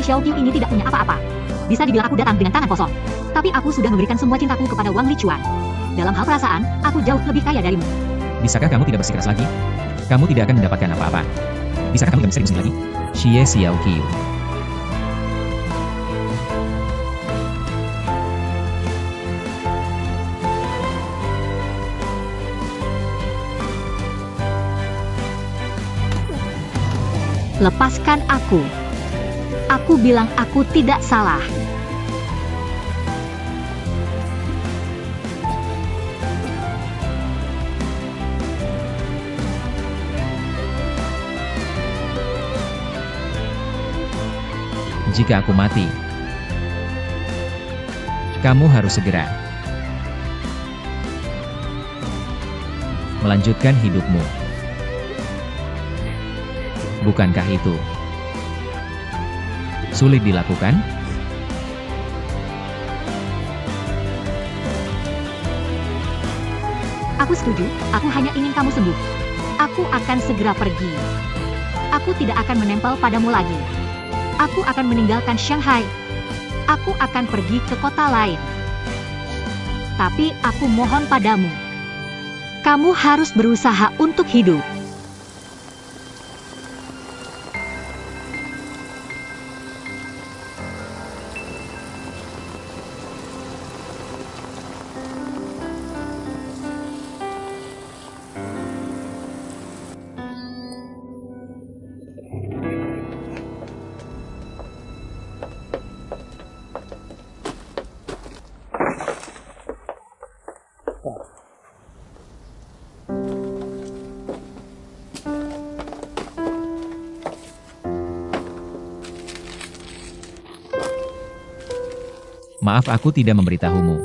Si Xiaoqiu ini tidak punya apa-apa. Bisa dibilang aku datang dengan tangan kosong. Tapi aku sudah memberikan semua cintaku kepada Wang Lichuan. Dalam hal perasaan, aku jauh lebih kaya darimu. Bisakah kamu tidak bersikeras lagi? Kamu tidak akan mendapatkan apa-apa. Bisakah kamu tidak serius lagi? Xie Xiaoqiu. Lepaskan aku. Aku bilang aku tidak salah. Jika aku mati, kamu harus segera melanjutkan hidupmu. Bukankah itu sulit dilakukan? Aku setuju, aku hanya ingin kamu sembuh. Aku akan segera pergi. Aku tidak akan menempel padamu lagi. Aku akan meninggalkan Shanghai. Aku akan pergi ke kota lain. Tapi aku mohon padamu. Kamu harus berusaha untuk hidup. Maaf, aku tidak memberitahumu.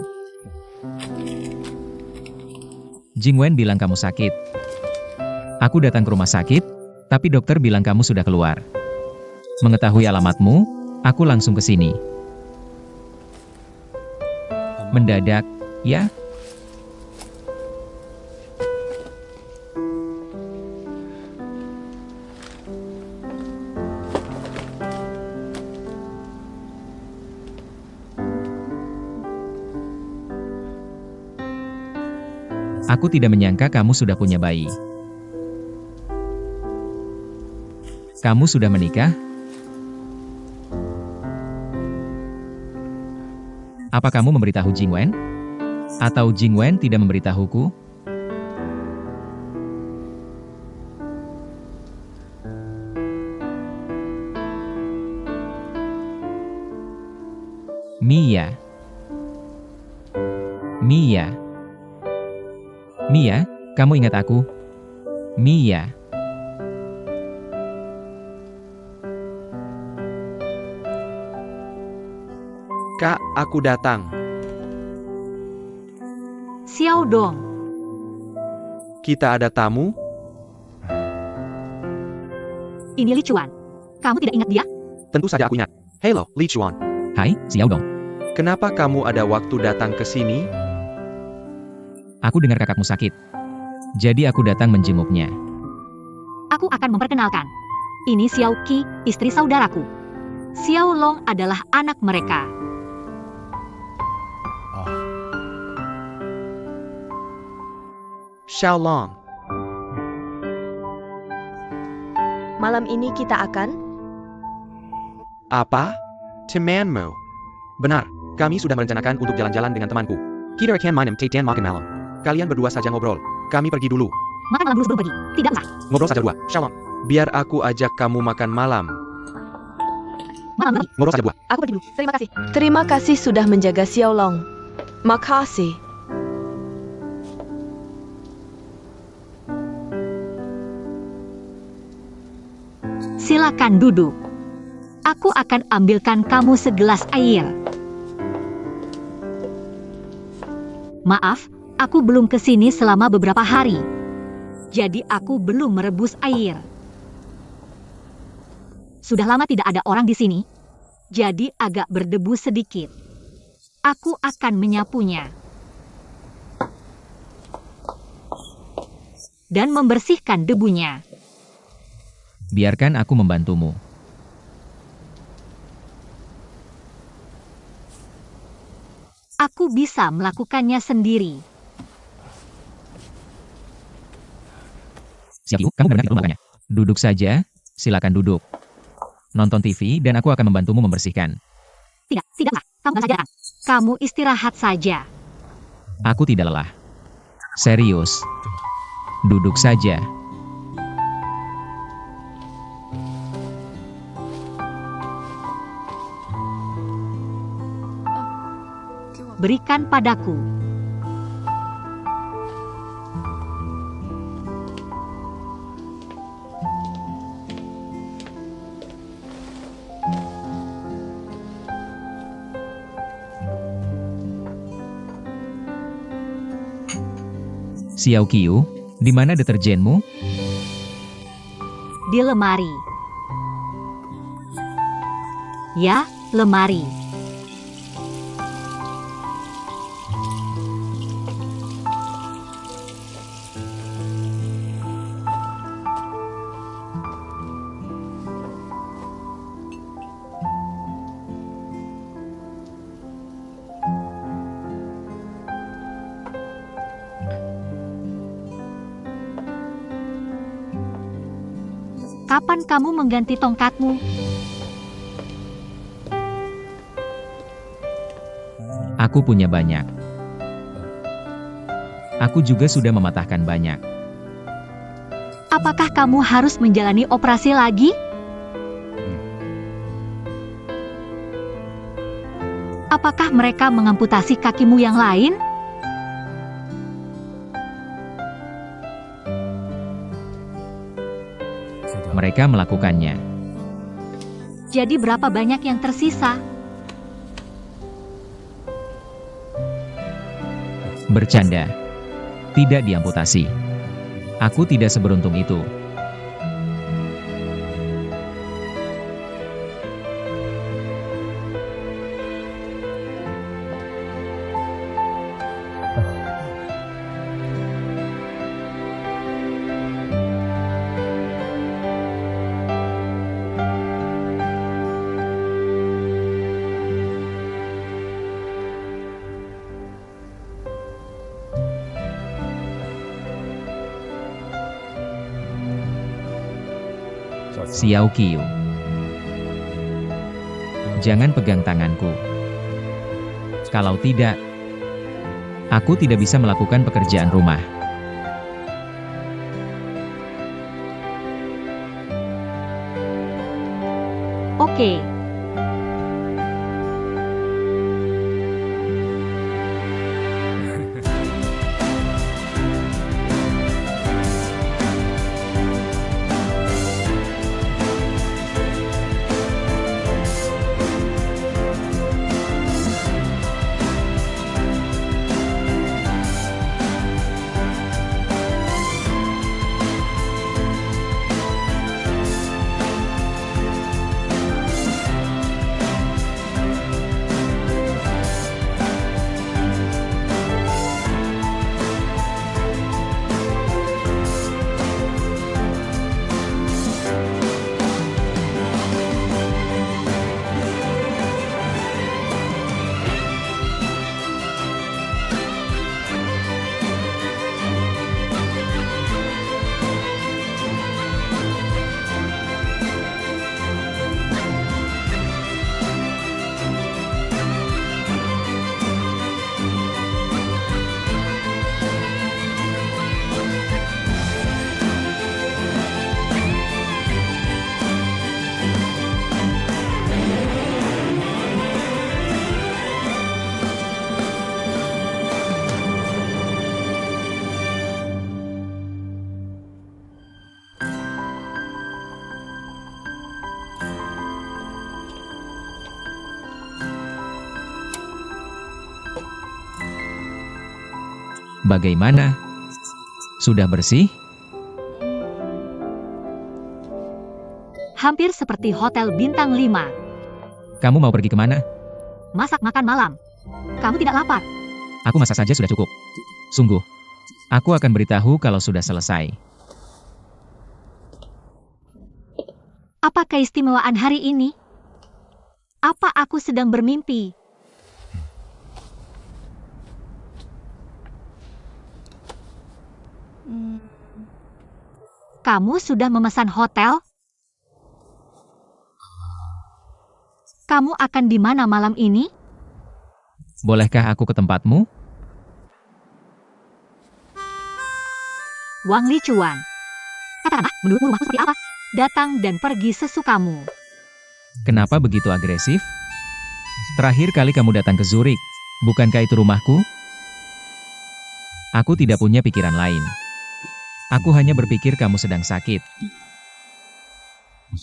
Jingwen bilang kamu sakit. Aku datang ke rumah sakit, tapi dokter bilang kamu sudah keluar. Mengetahui alamatmu, aku langsung ke sini. Mendadak, ya? Aku tidak menyangka kamu sudah punya bayi. Kamu sudah menikah? Apa kamu memberitahu Jingwen? Atau Jingwen tidak memberitahuku? Mia. Mia. Mia, kamu ingat aku? Mia. Kak, aku datang. Xiao Dong. Kita ada tamu? Ini Lichuan. Kamu tidak ingat dia? Tentu saja aku ingat. Halo, Lichuan. Hai, Xiao Dong. Kenapa kamu ada waktu datang ke sini? Aku dengar kakakmu sakit. Jadi aku datang menjenguknya. Aku akan memperkenalkan. Ini Xiao Qi, istri saudaraku. Xiao Long adalah anak mereka. Xiaolong. Malam ini kita akan... Apa? Temanmu. Benar, kami sudah merencanakan untuk jalan-jalan dengan temanku. Kita akan main Titan makan malam. Kalian berdua saja ngobrol. Kami pergi dulu. Makan malam dulu sebelum pergi. Tidak usah. Ngobrol saja berdua. Xiaolong. Biar aku ajak kamu makan malam. Malam pergi. Ngobrol saja berdua. Aku pergi dulu. Terima kasih. Terima kasih sudah menjaga Xiao Long. Makasih. Silakan duduk. Aku akan ambilkan kamu segelas air. Maaf, aku belum ke sini selama beberapa hari. Jadi aku belum merebus air. Sudah lama tidak ada orang di sini, jadi agak berdebu sedikit. Aku akan menyapunya. Dan membersihkan debunya. Biarkan aku membantumu. Aku bisa melakukannya sendiri. Xiao Qiu, kamu benar-benar tidak perlu melakukannya. Duduk saja, silakan duduk. Nonton TV dan aku akan membantumu membersihkan. Tidaklah. Kamu saja datang. Kamu istirahat saja. Aku tidak lelah. Serius. Duduk saja. Berikan padaku. Xiao Qiu, di mana deterjenmu? Di lemari. Ya, lemari. Kapan kamu mengganti tongkatmu? Aku punya banyak. Aku juga sudah mematahkan banyak. Apakah kamu harus menjalani operasi lagi? Apakah mereka mengamputasi kakimu yang lain? Mereka melakukannya. Jadi berapa banyak yang tersisa? Bercanda. Tidak diamputasi. Aku tidak seberuntung itu. Xiao Qiu. Jangan pegang tanganku. Kalau tidak, aku tidak bisa melakukan pekerjaan rumah. Oke. Bagaimana? Sudah bersih? Hampir seperti hotel bintang 5. Kamu mau pergi kemana? Masak makan malam. Kamu tidak lapar? Aku masak saja sudah cukup. Sungguh. Aku akan beritahu kalau sudah selesai. Apa keistimewaan hari ini? Apa aku sedang bermimpi? Kamu sudah memesan hotel? Kamu akan di mana malam ini? Bolehkah aku ke tempatmu? Wang Licuan. Katakanlah, menurutmu rumahku seperti apa? Datang dan pergi sesukamu. Kenapa begitu agresif? Terakhir kali kamu datang ke Zurich, bukankah itu rumahku? Aku tidak punya pikiran lain. Aku hanya berpikir kamu sedang sakit.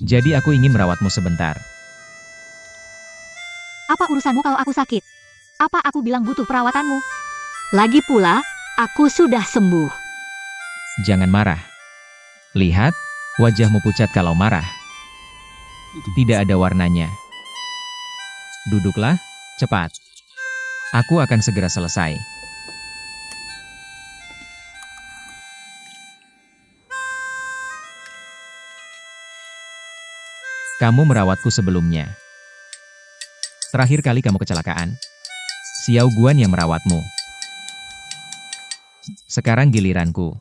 Jadi aku ingin merawatmu sebentar. Apa urusanmu kalau aku sakit? Apa aku bilang butuh perawatanmu? Lagi pula, aku sudah sembuh. Jangan marah. Lihat, wajahmu pucat kalau marah. Tidak ada warnanya. Duduklah, cepat. Aku akan segera selesai. Kamu merawatku sebelumnya. Terakhir kali kamu kecelakaan, Xiao Guan yang merawatmu. Sekarang giliranku.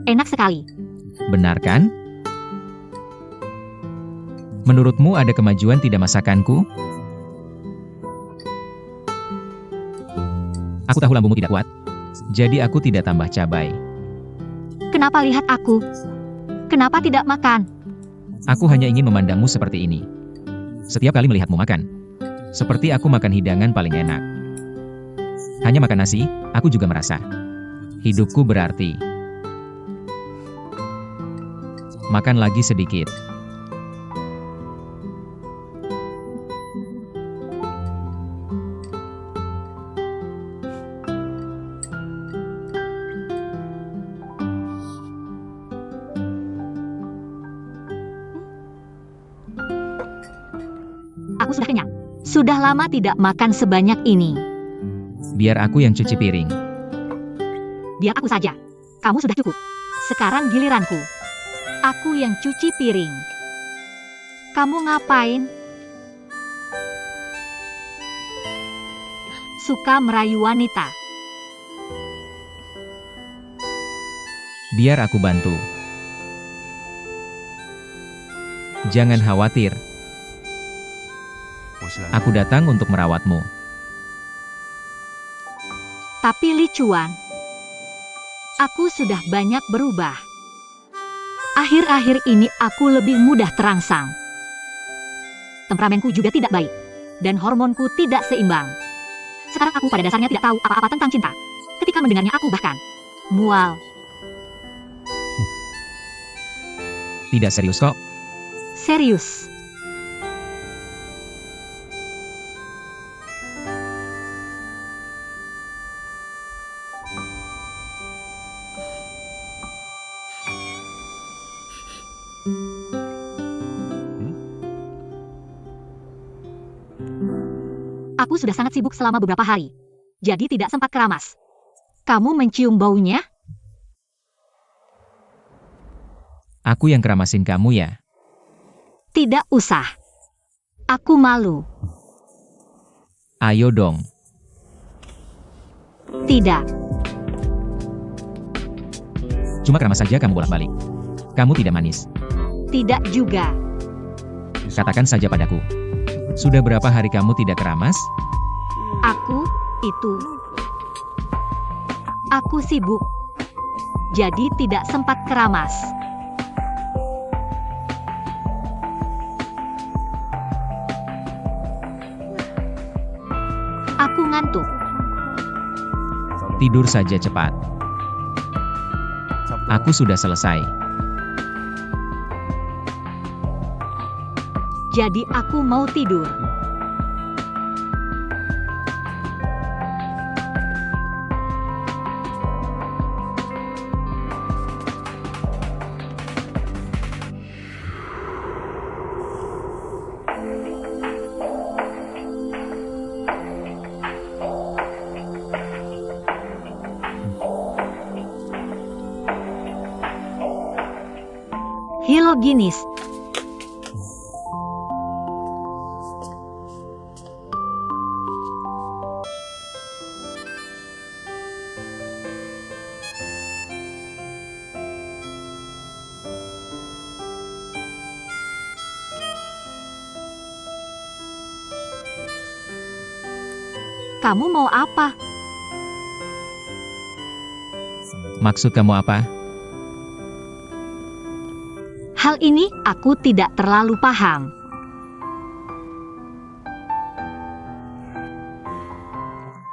Enak sekali. Benar kan? Menurutmu ada kemajuan tidak masakanku? Aku tahu lambungmu tidak kuat, jadi aku tidak tambah cabai. Kenapa lihat aku? Kenapa tidak makan? Aku hanya ingin memandangmu seperti ini. Setiap kali melihatmu makan, seperti aku makan hidangan paling enak. Hanya makan nasi, aku juga merasa hidupku berarti. Makan lagi sedikit. Aku sudah kenyang. Sudah lama tidak makan sebanyak ini. Biar aku yang cuci piring. Biar aku saja. Kamu sudah cukup. Sekarang giliranku. Aku yang cuci piring. Kamu ngapain? Suka merayu wanita. Biar aku bantu. Jangan khawatir. Aku datang untuk merawatmu. Tapi Licuan, aku sudah banyak berubah. Akhir-akhir ini aku lebih mudah terangsang. Temperamenku juga tidak baik. Dan hormonku tidak seimbang. Sekarang aku pada dasarnya tidak tahu apa-apa tentang cinta. Ketika mendengarnya aku bahkan mual. Tidak serius kok. Serius. Aku sudah sangat sibuk selama beberapa hari. Jadi tidak sempat keramas. Kamu mencium baunya? Aku yang keramasin kamu ya. Tidak usah. Aku malu. Ayo dong. Tidak. Cuma keramas saja kamu bolak-balik. Kamu tidak manis. Tidak juga. Katakan saja padaku. Sudah berapa hari kamu tidak keramas? Aku sibuk. Jadi tidak sempat keramas. Aku ngantuk. Tidur saja cepat. Aku sudah selesai. Jadi aku mau tidur. Hiloginis. Kamu mau apa? Maksud kamu apa? Hal ini aku tidak terlalu paham.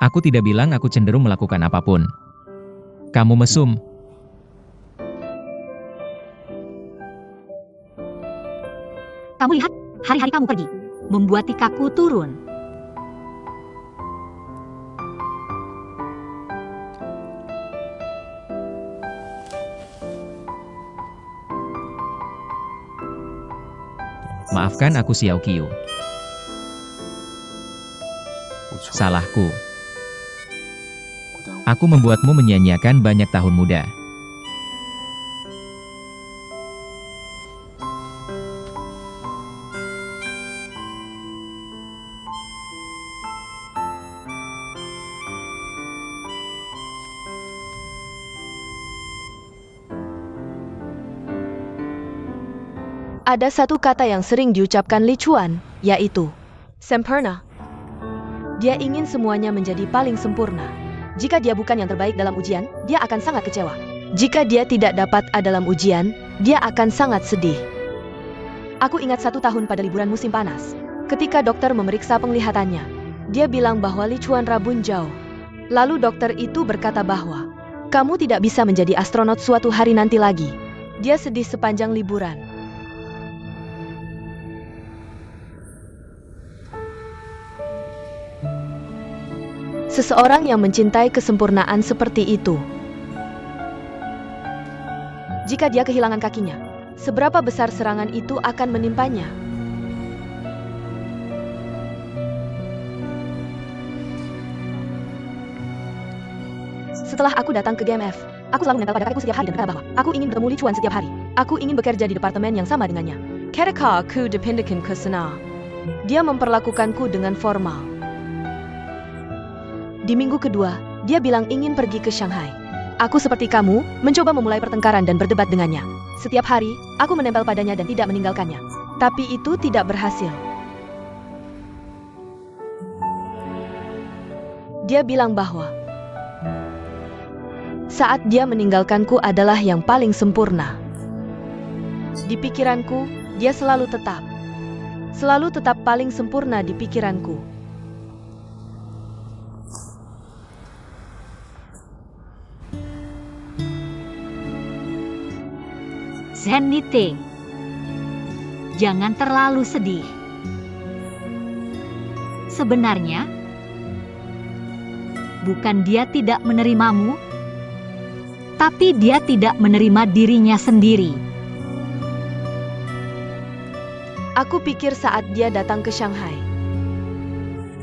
Aku tidak bilang aku cenderung melakukan apapun. Kamu mesum. Kamu lihat, hari-hari kamu pergi, membuat tikaku turun. Maafkan aku Xiao Qiu. Salahku. Aku membuatmu menyia-nyiakan banyak tahun muda. Ada satu kata yang sering diucapkan Li Chuan, yaitu sempurna. Dia ingin semuanya menjadi paling sempurna. Jika dia bukan yang terbaik dalam ujian, dia akan sangat kecewa. Jika dia tidak dapat A dalam ujian, dia akan sangat sedih. Aku ingat 1 tahun pada liburan musim panas. Ketika dokter memeriksa penglihatannya, dia bilang bahwa Li Chuan rabun jauh. Lalu dokter itu berkata bahwa, kamu tidak bisa menjadi astronot suatu hari nanti lagi. Dia sedih sepanjang liburan. Seseorang yang mencintai kesempurnaan seperti itu. Jika dia kehilangan kakinya, seberapa besar serangan itu akan menimpanya? Setelah aku datang ke GMF, aku selalu menempel pada kakiku setiap hari dan berkata bahwa aku ingin bertemu Li Chuan setiap hari. Aku ingin bekerja di departemen yang sama dengannya. Ketika aku dipindahkan ke sana, dia memperlakukanku dengan formal. Di minggu kedua, dia bilang ingin pergi ke Shanghai. Aku seperti kamu, mencoba memulai pertengkaran dan berdebat dengannya. Setiap hari, aku menempel padanya dan tidak meninggalkannya. Tapi itu tidak berhasil. Dia bilang bahwa saat dia meninggalkanku adalah yang paling sempurna. Di pikiranku, dia selalu tetap paling sempurna di pikiranku. Zenite, jangan terlalu sedih. Sebenarnya, bukan dia tidak menerimamu, tapi dia tidak menerima dirinya sendiri. Aku pikir saat dia datang ke Shanghai,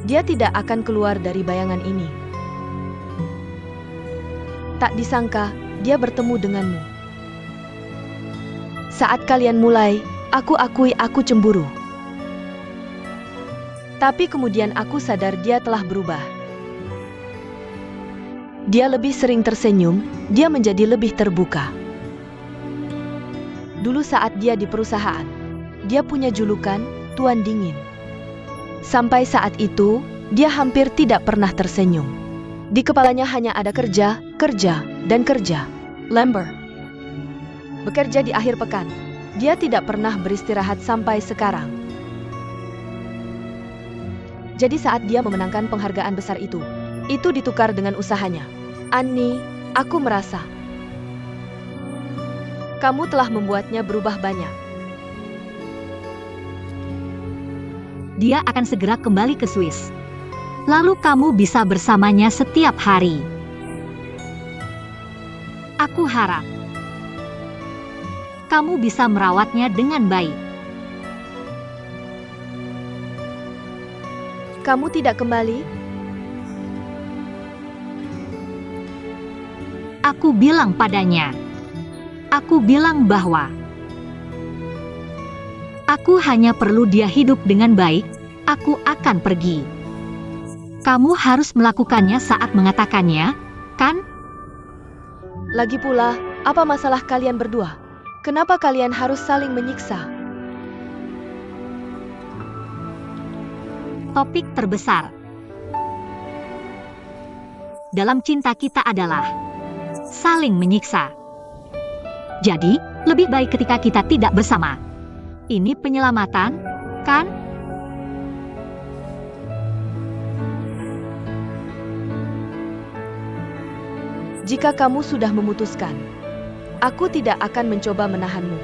dia tidak akan keluar dari bayangan ini. Tak disangka, dia bertemu denganmu. Saat kalian mulai, aku akui aku cemburu. Tapi kemudian aku sadar dia telah berubah. Dia lebih sering tersenyum, dia menjadi lebih terbuka. Dulu saat dia di perusahaan, dia punya julukan Tuan Dingin. Sampai saat itu, dia hampir tidak pernah tersenyum. Di kepalanya hanya ada kerja, dan kerja. Lember. Bekerja di akhir pekan. Dia tidak pernah beristirahat sampai sekarang. Jadi saat dia memenangkan penghargaan besar itu ditukar dengan usahanya. Annie, aku merasa kamu telah membuatnya berubah banyak. Dia akan segera kembali ke Swiss. Lalu kamu bisa bersamanya setiap hari. Aku harap kamu bisa merawatnya dengan baik. Kamu tidak kembali? Aku bilang padanya. Aku bilang bahwa Aku hanya perlu dia hidup dengan baik, aku akan pergi. Kamu harus melakukannya saat mengatakannya, kan? Lagi pula, apa masalah kalian berdua? Kenapa kalian harus saling menyiksa? Topik terbesar dalam cinta kita adalah saling menyiksa. Jadi, lebih baik ketika kita tidak bersama. Ini penyelamatan, kan? Jika kamu sudah memutuskan, aku tidak akan mencoba menahanmu.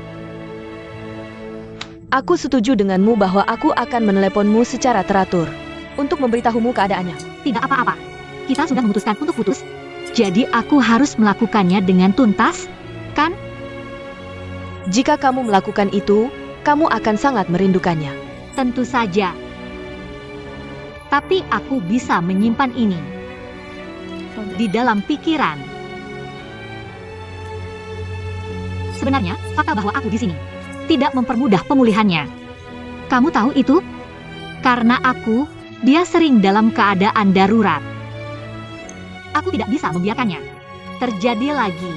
Aku setuju denganmu bahwa aku akan meneleponmu secara teratur untuk memberitahumu keadaannya. Tidak apa-apa. Kita sudah memutuskan untuk putus. Jadi aku harus melakukannya dengan tuntas, kan? Jika kamu melakukan itu, kamu akan sangat merindukannya. Tentu saja. Tapi aku bisa menyimpan ini di dalam pikiran. Sebenarnya, fakta bahwa aku di sini tidak mempermudah pemulihannya. Kamu tahu itu? Karena dia sering dalam keadaan darurat. Aku tidak bisa membiarkannya terjadi lagi.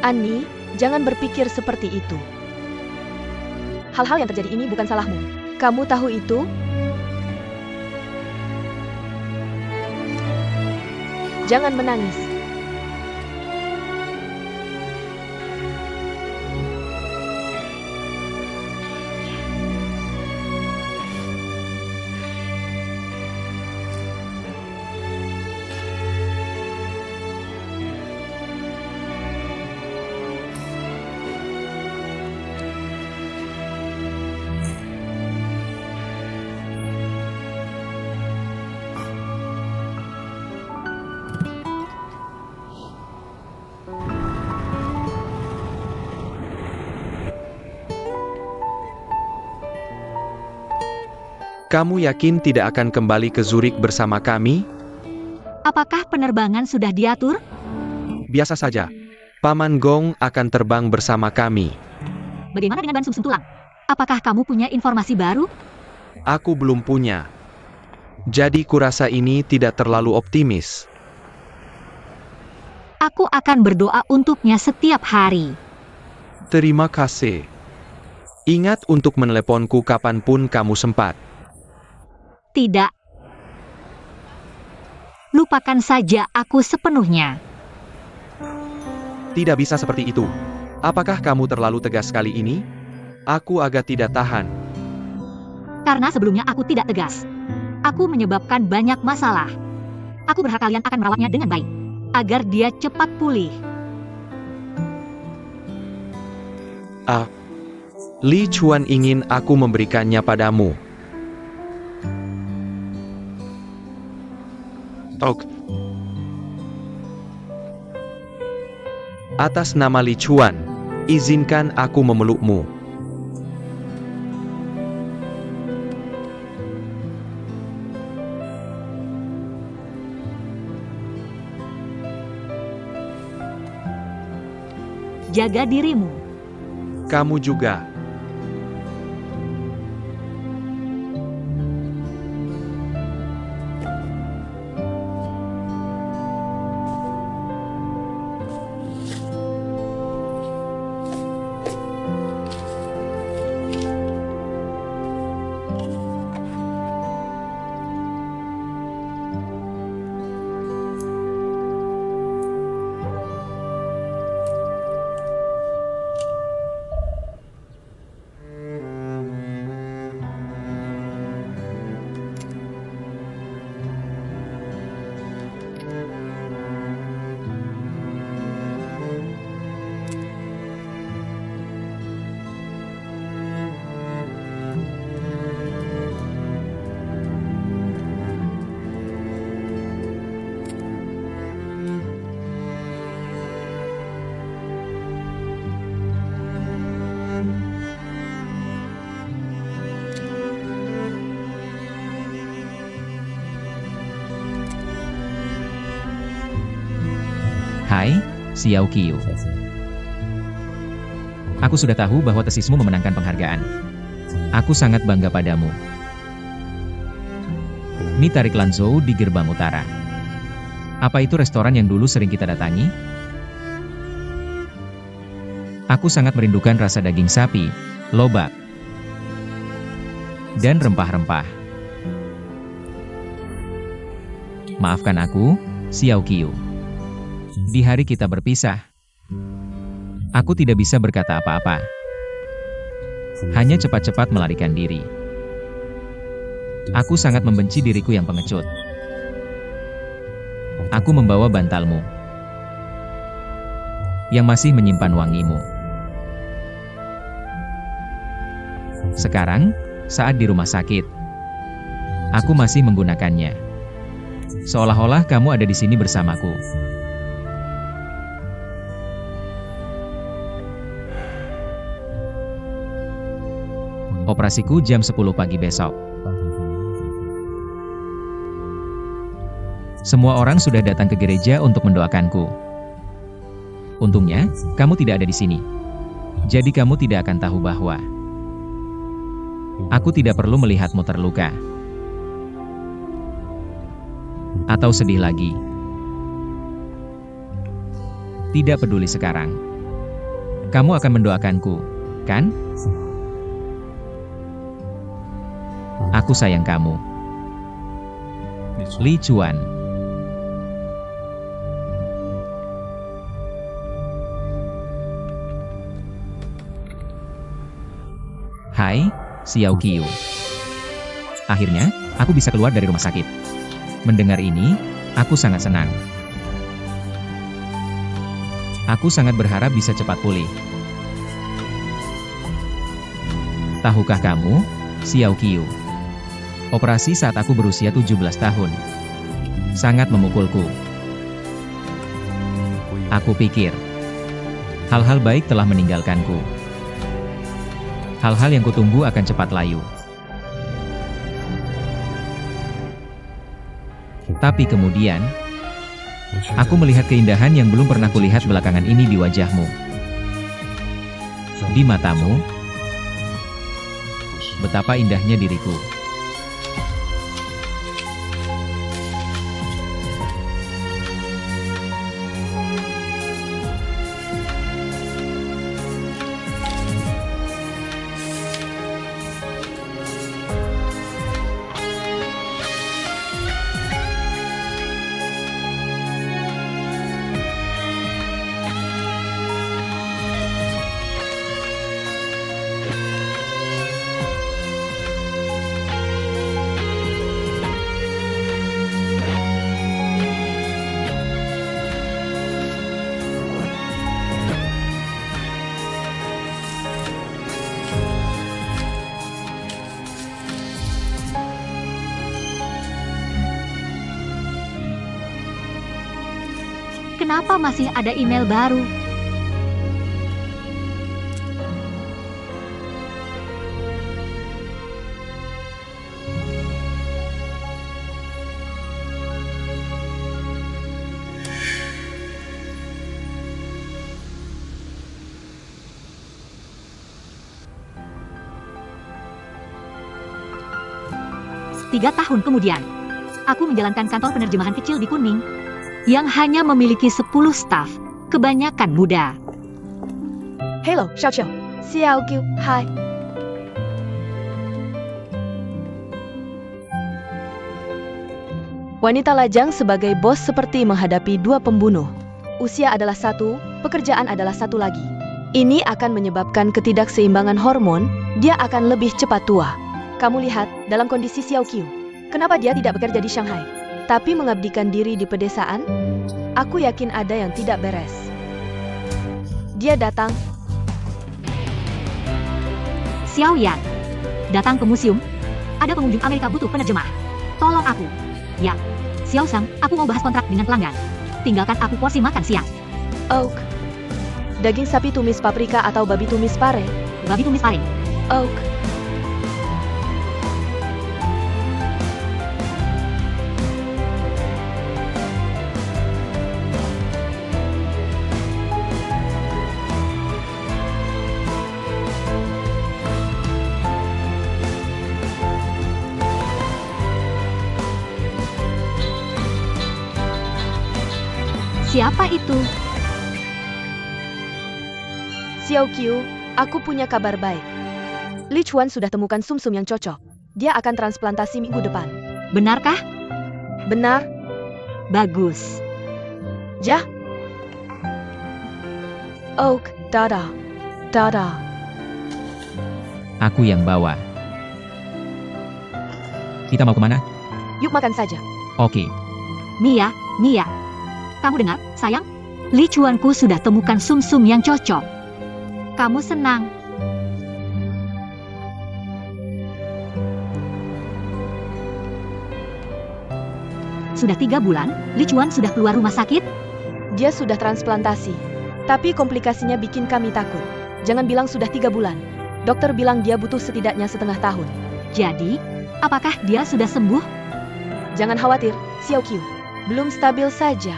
Annie, jangan berpikir seperti itu. Hal-hal yang terjadi ini bukan salahmu. Kamu tahu itu? Jangan menangis. Kamu yakin tidak akan kembali ke Zurich bersama kami? Apakah penerbangan sudah diatur? Biasa saja. Paman Gong akan terbang bersama kami. Bagaimana dengan ban sumsum tulang? Apakah kamu punya informasi baru? Aku belum punya. Jadi kurasa ini tidak terlalu optimis. Aku akan berdoa untuknya setiap hari. Terima kasih. Ingat untuk meneleponku kapanpun kamu sempat. Tidak. Lupakan saja aku sepenuhnya. Tidak bisa seperti itu. Apakah kamu terlalu tegas kali ini? Aku agak tidak tahan. Karena sebelumnya aku tidak tegas. Aku menyebabkan banyak masalah. Aku berharap kalian akan merawatnya dengan baik, agar dia cepat pulih. Li Chuan ingin aku memberikannya padamu. Atas nama Li Chuan, izinkan aku memelukmu. Jaga dirimu. Kamu juga. Hai, Xiao Qiu. Aku sudah tahu bahwa tesismu memenangkan penghargaan. Aku sangat bangga padamu. Mi tarik Lanzhou di gerbang utara. Apa itu restoran yang dulu sering kita datangi? Aku sangat merindukan rasa daging sapi, lobak, dan rempah-rempah. Maafkan aku, Xiao Qiu. Di hari kita berpisah, aku tidak bisa berkata apa-apa. Hanya cepat-cepat melarikan diri. Aku sangat membenci diriku yang pengecut. Aku membawa bantalmu, yang masih menyimpan wangimu. Sekarang, saat di rumah sakit, aku masih menggunakannya. Seolah-olah kamu ada di sini bersamaku. Operasiku jam 10 pagi besok. Semua orang sudah datang ke gereja untuk mendoakanku. Untungnya, kamu tidak ada di sini. Jadi kamu tidak akan tahu bahwa aku tidak perlu melihatmu terluka. Atau sedih lagi. Tidak peduli sekarang. Kamu akan mendoakanku, kan? Aku sayang kamu. Li Chuan. Hai, Xiao Qiu. Akhirnya, aku bisa keluar dari rumah sakit. Mendengar ini, aku sangat senang. Aku sangat berharap bisa cepat pulih. Tahukah kamu, Xiao Qiu? Operasi saat aku berusia 17 tahun. Sangat memukulku. Aku pikir, hal-hal baik telah meninggalkanku. Hal-hal yang kutunggu akan cepat layu. Tapi kemudian, aku melihat keindahan yang belum pernah kulihat belakangan ini di wajahmu. Di matamu, betapa indahnya diriku. Kenapa masih ada email baru? Tiga tahun kemudian, aku menjalankan kantor penerjemahan kecil di Kunming, yang hanya memiliki 10 staf, kebanyakan muda. Hello, Xiao Qiu. Xiao Qiu, hai. Wanita lajang sebagai bos seperti menghadapi dua pembunuh. Usia adalah satu, pekerjaan adalah satu lagi. Ini akan menyebabkan ketidakseimbangan hormon, dia akan lebih cepat tua. Kamu lihat, dalam kondisi Xiao Qiu, kenapa dia tidak bekerja di Shanghai, tapi mengabdikan diri di pedesaan? Aku yakin ada yang tidak beres. Dia datang. Xiao Yan, datang ke museum. Ada pengunjung Amerika butuh penerjemah. Tolong aku. Ya, Xiao Sang, aku mau bahas kontrak dengan pelanggan. Tinggalkan aku porsi makan siang. Oak. Daging sapi tumis paprika atau babi tumis pare? Babi tumis pare. Oak. Siapa itu? Xiao Qiu, aku punya kabar baik. Lichuan sudah temukan sumsum yang cocok. Dia akan transplantasi minggu depan. Benarkah? Benar? Bagus. Jah? Oak, Dada. Dada. Aku yang bawa. Kita mau kemana? Yuk makan saja. Oke. Mia. Kamu dengar, sayang? Lichuanku sudah temukan sumsum yang cocok. Kamu senang? Sudah 3 bulan, Lichuan sudah keluar rumah sakit? Dia sudah transplantasi. Tapi komplikasinya bikin kami takut. Jangan bilang sudah 3 bulan. Dokter bilang dia butuh setidaknya setengah tahun. Jadi, apakah dia sudah sembuh? Jangan khawatir, Xiao Qiu. Belum stabil saja.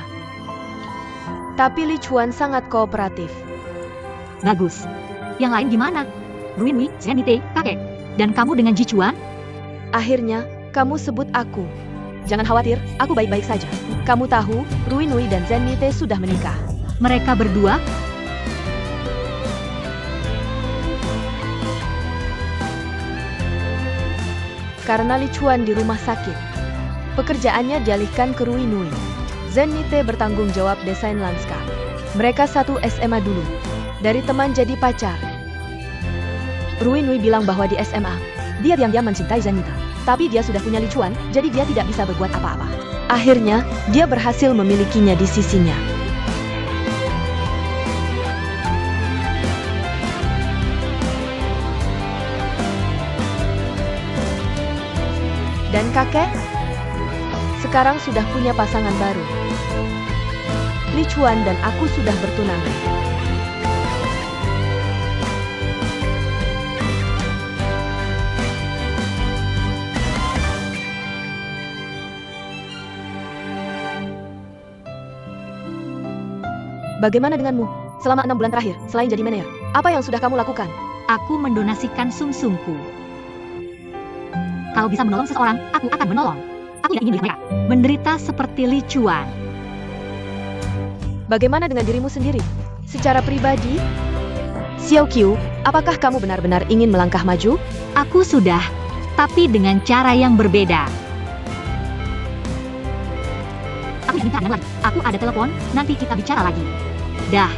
Tapi Lichuan sangat kooperatif. Bagus. Yang lain gimana? Ruinwi, Zenite, kakek. Dan kamu dengan Jichuan? Akhirnya, kamu sebut aku. Jangan khawatir, aku baik-baik saja. Kamu tahu, Ruinui dan Zenite sudah menikah. Mereka berdua? Karena Lichuan di rumah sakit, pekerjaannya dialihkan ke Ruinui. Zenite bertanggung jawab desain lanskap. Mereka satu SMA dulu. Dari teman jadi pacar. Ruinui bilang bahwa di SMA, dia diam-diam mencintai Zenite. Tapi dia sudah punya Lichuan, jadi dia tidak bisa berbuat apa-apa. Akhirnya, dia berhasil memilikinya di sisinya. Dan kakek sekarang sudah punya pasangan baru. Lichuan dan aku sudah bertunangan. Bagaimana denganmu? Selama 6 bulan terakhir, selain jadi manajer, apa yang sudah kamu lakukan? Aku mendonasikan sumsumku. Kalau bisa menolong seseorang, aku akan menolong. Aku tidak ingin lihat mereka menderita seperti Lichuan. Bagaimana dengan dirimu sendiri? Secara pribadi? Xiao Qiu, apakah kamu benar-benar ingin melangkah maju? Aku sudah, tapi dengan cara yang berbeda. Aku ingin tangan lagi. Aku ada telepon, nanti kita bicara lagi. Dah.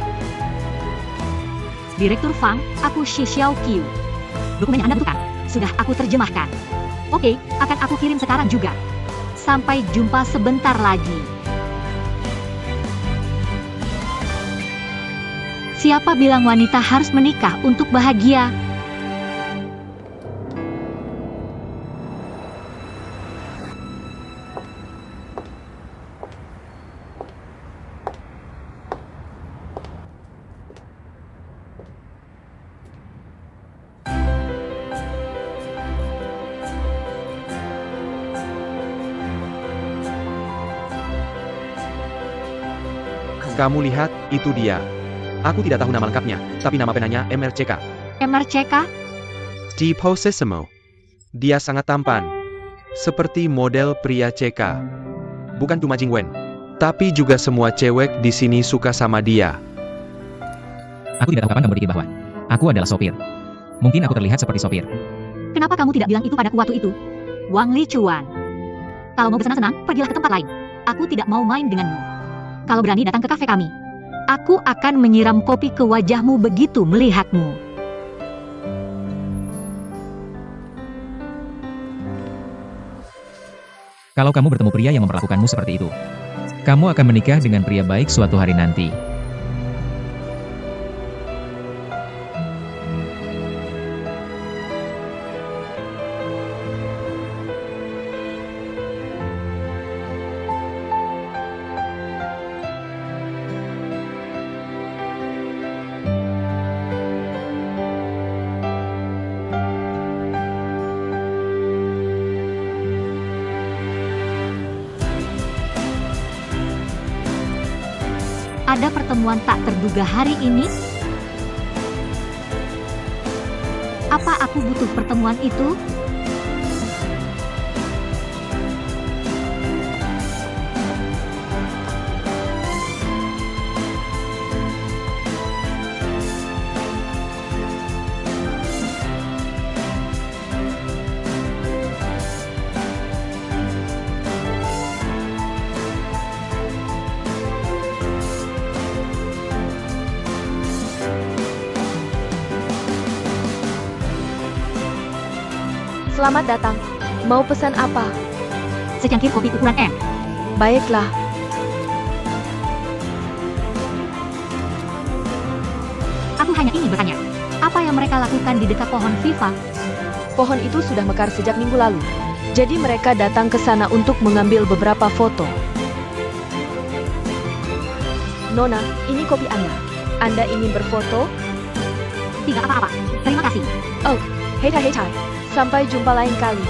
Direktur Fang, aku Xiao Qiu. Dokumen yang Anda butuhkan, sudah aku terjemahkan. Oke, akan aku kirim sekarang juga. Sampai jumpa sebentar lagi. Siapa bilang wanita harus menikah untuk bahagia? Kamu lihat, itu dia. Aku tidak tahu nama lengkapnya, tapi nama penanya MRCK. MRCK? Deposissimo. Dia sangat tampan. Seperti model pria CK. Bukan cuma Jingwen, tapi juga semua cewek di sini suka sama dia. Aku tidak tahu kapan kamu berpikir bahwa aku adalah sopir. Mungkin aku terlihat seperti sopir. Kenapa kamu tidak bilang itu padaku waktu itu? Wang Lichuan. Kalau mau bersenang-senang, pergilah ke tempat lain. Aku tidak mau main denganmu. Kalau berani datang ke kafe kami, aku akan menyiram kopi ke wajahmu begitu melihatmu. Kalau kamu bertemu pria yang memperlakukanmu seperti itu, kamu akan menikah dengan pria baik suatu hari nanti. Ada pertemuan tak terduga hari ini? Apa aku butuh pertemuan itu? Selamat datang. Mau pesan apa? Secangkir kopi ukuran M. Baiklah. Aku hanya ingin bertanya, apa yang mereka lakukan di dekat pohon Viva? Pohon itu sudah mekar sejak minggu lalu. Jadi mereka datang ke sana untuk mengambil beberapa foto. Nona, ini kopi Anda. Anda ingin berfoto? Tidak apa-apa. Terima kasih. Oh, hei hai. Sampai jumpa lain kali.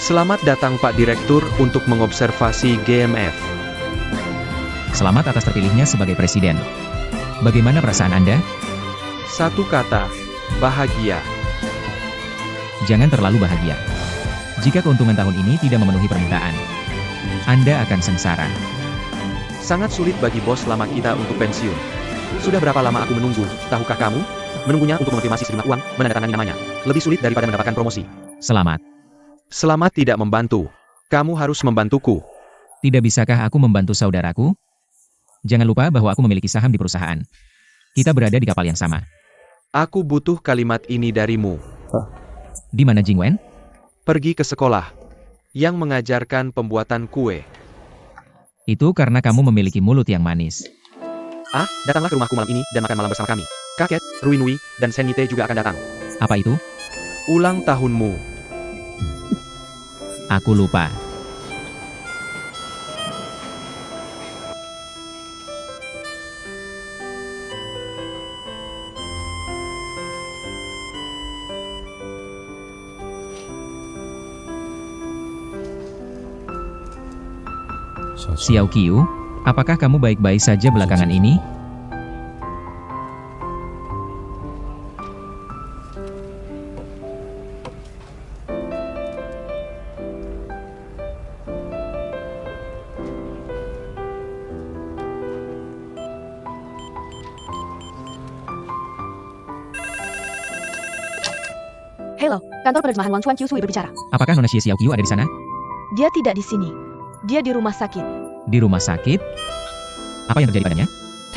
Selamat datang Pak Direktur untuk mengobservasi GMF. Selamat atas terpilihnya sebagai presiden. Bagaimana perasaan Anda? Satu kata, bahagia. Jangan terlalu bahagia. Jika keuntungan tahun ini tidak memenuhi permintaan, Anda akan sengsara. Sangat sulit bagi bos lama kita untuk pensiun. Sudah berapa lama aku menunggu, tahukah kamu? Menunggunya untuk mengonfirmasi sejumlah uang, menandatangani namanya. Lebih sulit daripada mendapatkan promosi. Selamat. Selamat tidak membantu. Kamu harus membantuku. Tidak bisakah aku membantu saudaraku? Jangan lupa bahwa aku memiliki saham di perusahaan. Kita berada di kapal yang sama. Aku butuh kalimat ini darimu. Di mana Jingwen? Pergi ke sekolah. Yang mengajarkan pembuatan kue. Itu karena kamu memiliki mulut yang manis. Datanglah ke rumahku malam ini dan makan malam bersama kami. Kakek, Ruinwi, dan Senite juga akan datang. Apa itu? Ulang tahunmu. Aku lupa. Xiao Qiu, apakah kamu baik-baik saja belakangan ini? Halo, kantor penerjemahan Wang Chuan Qiu Sui berbicara. Apakah Nona Xie Xiao Qiu ada di sana? Dia tidak di sini. Dia di rumah sakit. Di rumah sakit? Apa yang terjadi padanya?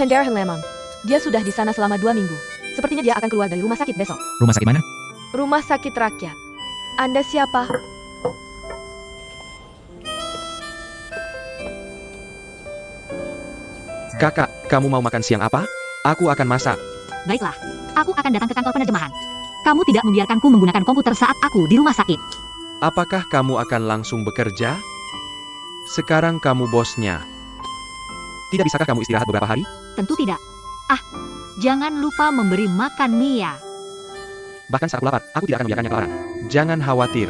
Tenderhan Lemang. Dia sudah di sana selama 2 minggu. Sepertinya dia akan keluar dari rumah sakit besok. Rumah sakit mana? Rumah sakit rakyat. Anda siapa? Kakak, kamu mau makan siang apa? Aku akan masak. Baiklah, aku akan datang ke kantor penerjemahan. Kamu tidak membiarkanku menggunakan komputer saat aku di rumah sakit. Apakah kamu akan langsung bekerja? Sekarang kamu bosnya. Tidak bisakah kamu istirahat beberapa hari? Tentu tidak. Jangan lupa memberi makan Mia. Bahkan saat aku lapar, aku tidak akan membiarkannya kelaparan. Jangan khawatir.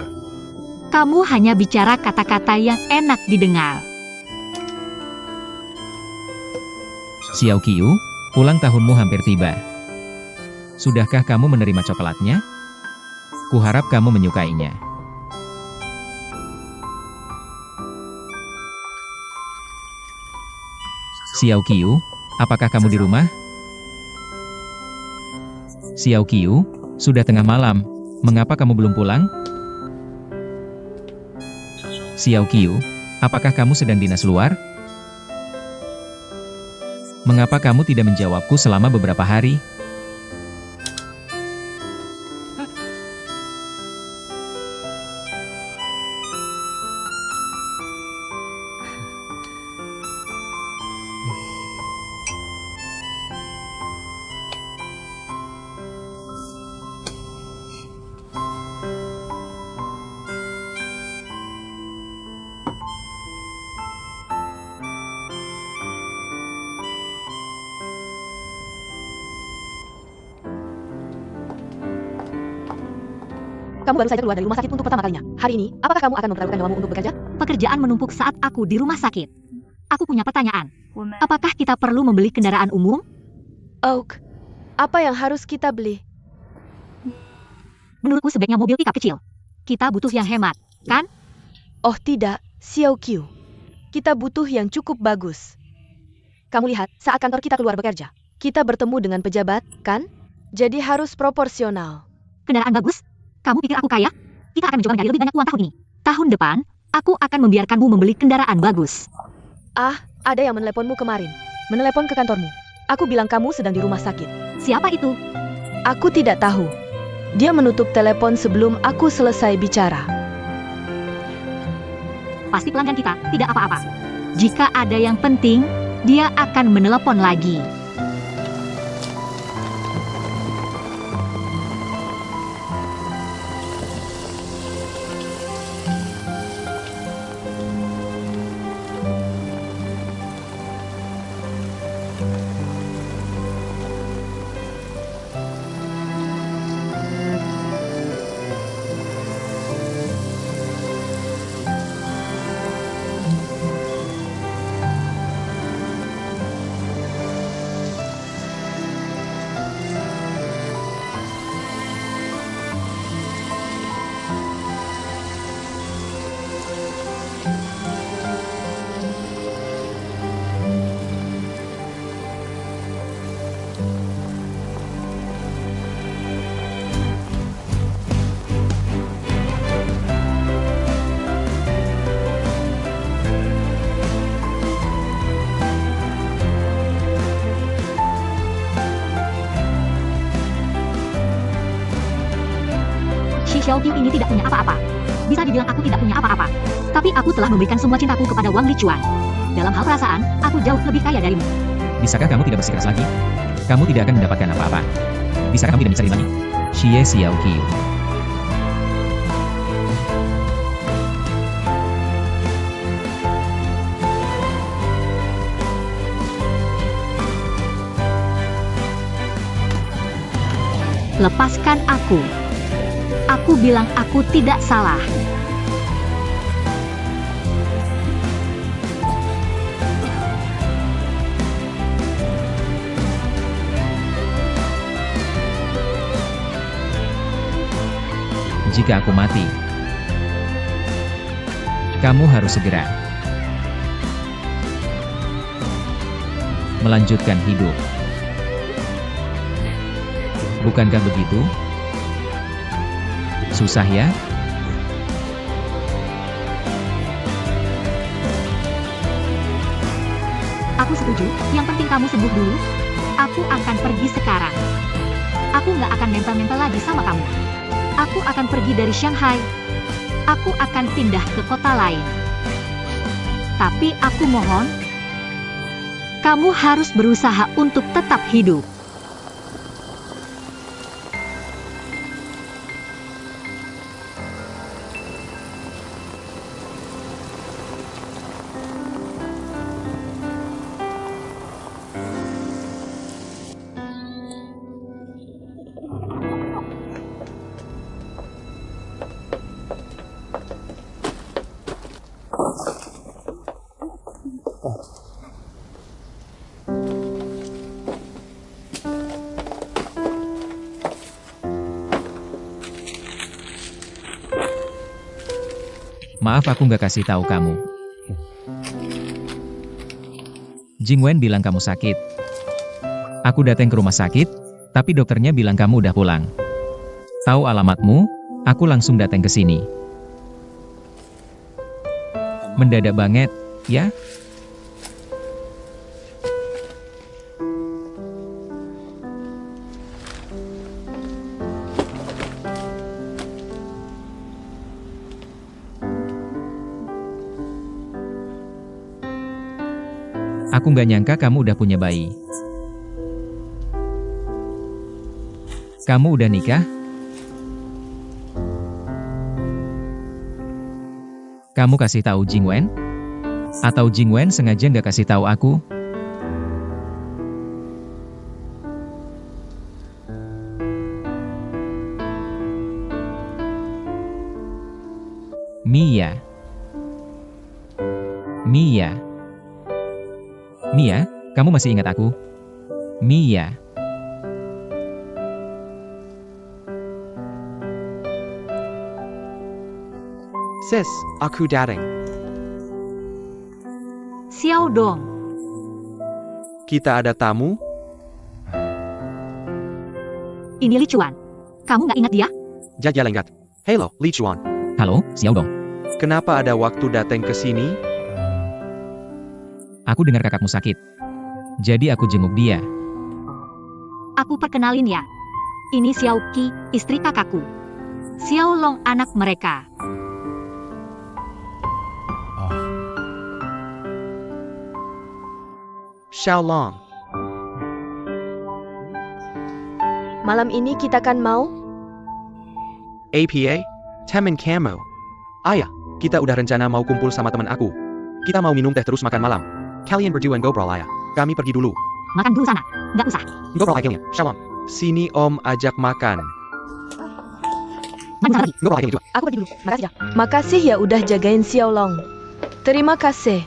Kamu hanya bicara kata-kata yang enak didengar. Xiao Qiu, ulang tahunmu hampir tiba. Sudahkah kamu menerima coklatnya? Kuharap kamu menyukainya. Xiao Qiu, apakah kamu di rumah? Xiao Qiu, sudah tengah malam. Mengapa kamu belum pulang? Xiao Qiu, apakah kamu sedang dinas luar? Mengapa kamu tidak menjawabku selama beberapa hari? Kamu baru saja keluar dari rumah sakit untuk pertama kalinya. Hari ini, apakah kamu akan memperlakukan nyawamu untuk bekerja? Pekerjaan menumpuk saat aku di rumah sakit. Aku punya pertanyaan. Apakah kita perlu membeli kendaraan umum? Oak, apa yang harus kita beli? Menurutku sebaiknya mobil pickup kecil. Kita butuh yang hemat, kan? Oh tidak, Xiao Qiu. Kita butuh yang cukup bagus. Kamu lihat, saat kantor kita keluar bekerja, kita bertemu dengan pejabat, kan? Jadi harus proporsional. Kendaraan bagus? Kamu pikir aku kaya? Kita akan mencoba menggali lebih banyak uang tahun ini. Tahun depan, aku akan membiarkanmu membeli kendaraan bagus. Ah, ada yang meneleponmu kemarin. Menelepon ke kantormu. Aku bilang kamu sedang di rumah sakit. Siapa itu? Aku tidak tahu. Dia menutup telepon sebelum aku selesai bicara. Pasti pelanggan kita, tidak apa-apa. Jika ada yang penting, dia akan menelepon lagi. Si Xiaoqiu ini tidak punya apa-apa. Bisa dibilang aku tidak punya apa-apa. Tapi aku telah memberikan semua cintaku kepada Wang Lichuan. Dalam hal perasaan, aku jauh lebih kaya darimu. Bisakah kamu tidak bersikeras lagi? Kamu tidak akan mendapatkan apa-apa. Bisakah kamu tidak mencari lagi? Xie Xiaoqiu. Lepaskan aku. Aku bilang aku tidak salah. Jika aku mati, kamu harus segera melanjutkan hidup. Bukankah begitu? Susah ya? Aku setuju, yang penting kamu sembuh dulu. Aku akan pergi sekarang. Aku nggak akan nempel-nempel lagi sama kamu. Aku akan pergi dari Shanghai. Aku akan pindah ke kota lain. Tapi aku mohon, kamu harus berusaha untuk tetap hidup. Maaf aku nggak kasih tahu kamu. Jingwen bilang kamu sakit. Aku datang ke rumah sakit, tapi dokternya bilang kamu udah pulang. Tahu alamatmu, aku langsung datang ke sini. Mendadak banget, ya? Aku nggak nyangka kamu udah punya bayi. Kamu udah nikah? Kamu kasih tahu Jingwen? Atau Jingwen sengaja nggak kasih tahu aku? Mia. Mia. Mia, kamu masih ingat aku? Mia. Sis, aku datang. Xiao Dong. Kita ada tamu? Ini Li Chuan. Kamu nggak ingat dia? Jaja lenggat. Hello, Li Chuan. Halo, Xiao Dong. Kenapa ada waktu datang ke sini? Aku dengar kakakmu sakit. Jadi aku jenguk dia. Aku perkenalin ya. Ini Xiao Qi, istri kakakku. Xiao Long anak mereka. Xiaolong. Malam ini kita kan mau? APA? Temen Camo. Ayah, kita udah rencana mau kumpul sama teman aku. Kita mau minum teh terus makan malam. Kalian berdua ngobrol ayah. Kami pergi dulu. Makan dulu sana. Nggak usah. Ngobrol aja. Shalom. Sini om ajak makan. Makan sana pergi. Ngobrol aja juga. Aku pergi dulu. Makasih ya. Makasih ya udah jagain Xiao Long. Terima kasih.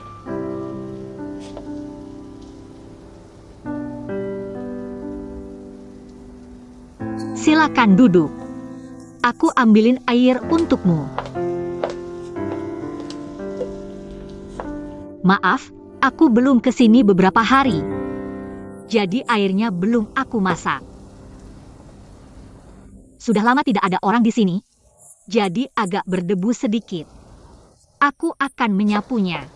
Silakan duduk. Aku ambilin air untukmu. Maaf, aku belum kesini beberapa hari. Jadi airnya belum aku masak. Sudah lama tidak ada orang di sini, jadi agak berdebu sedikit. Aku akan menyapunya.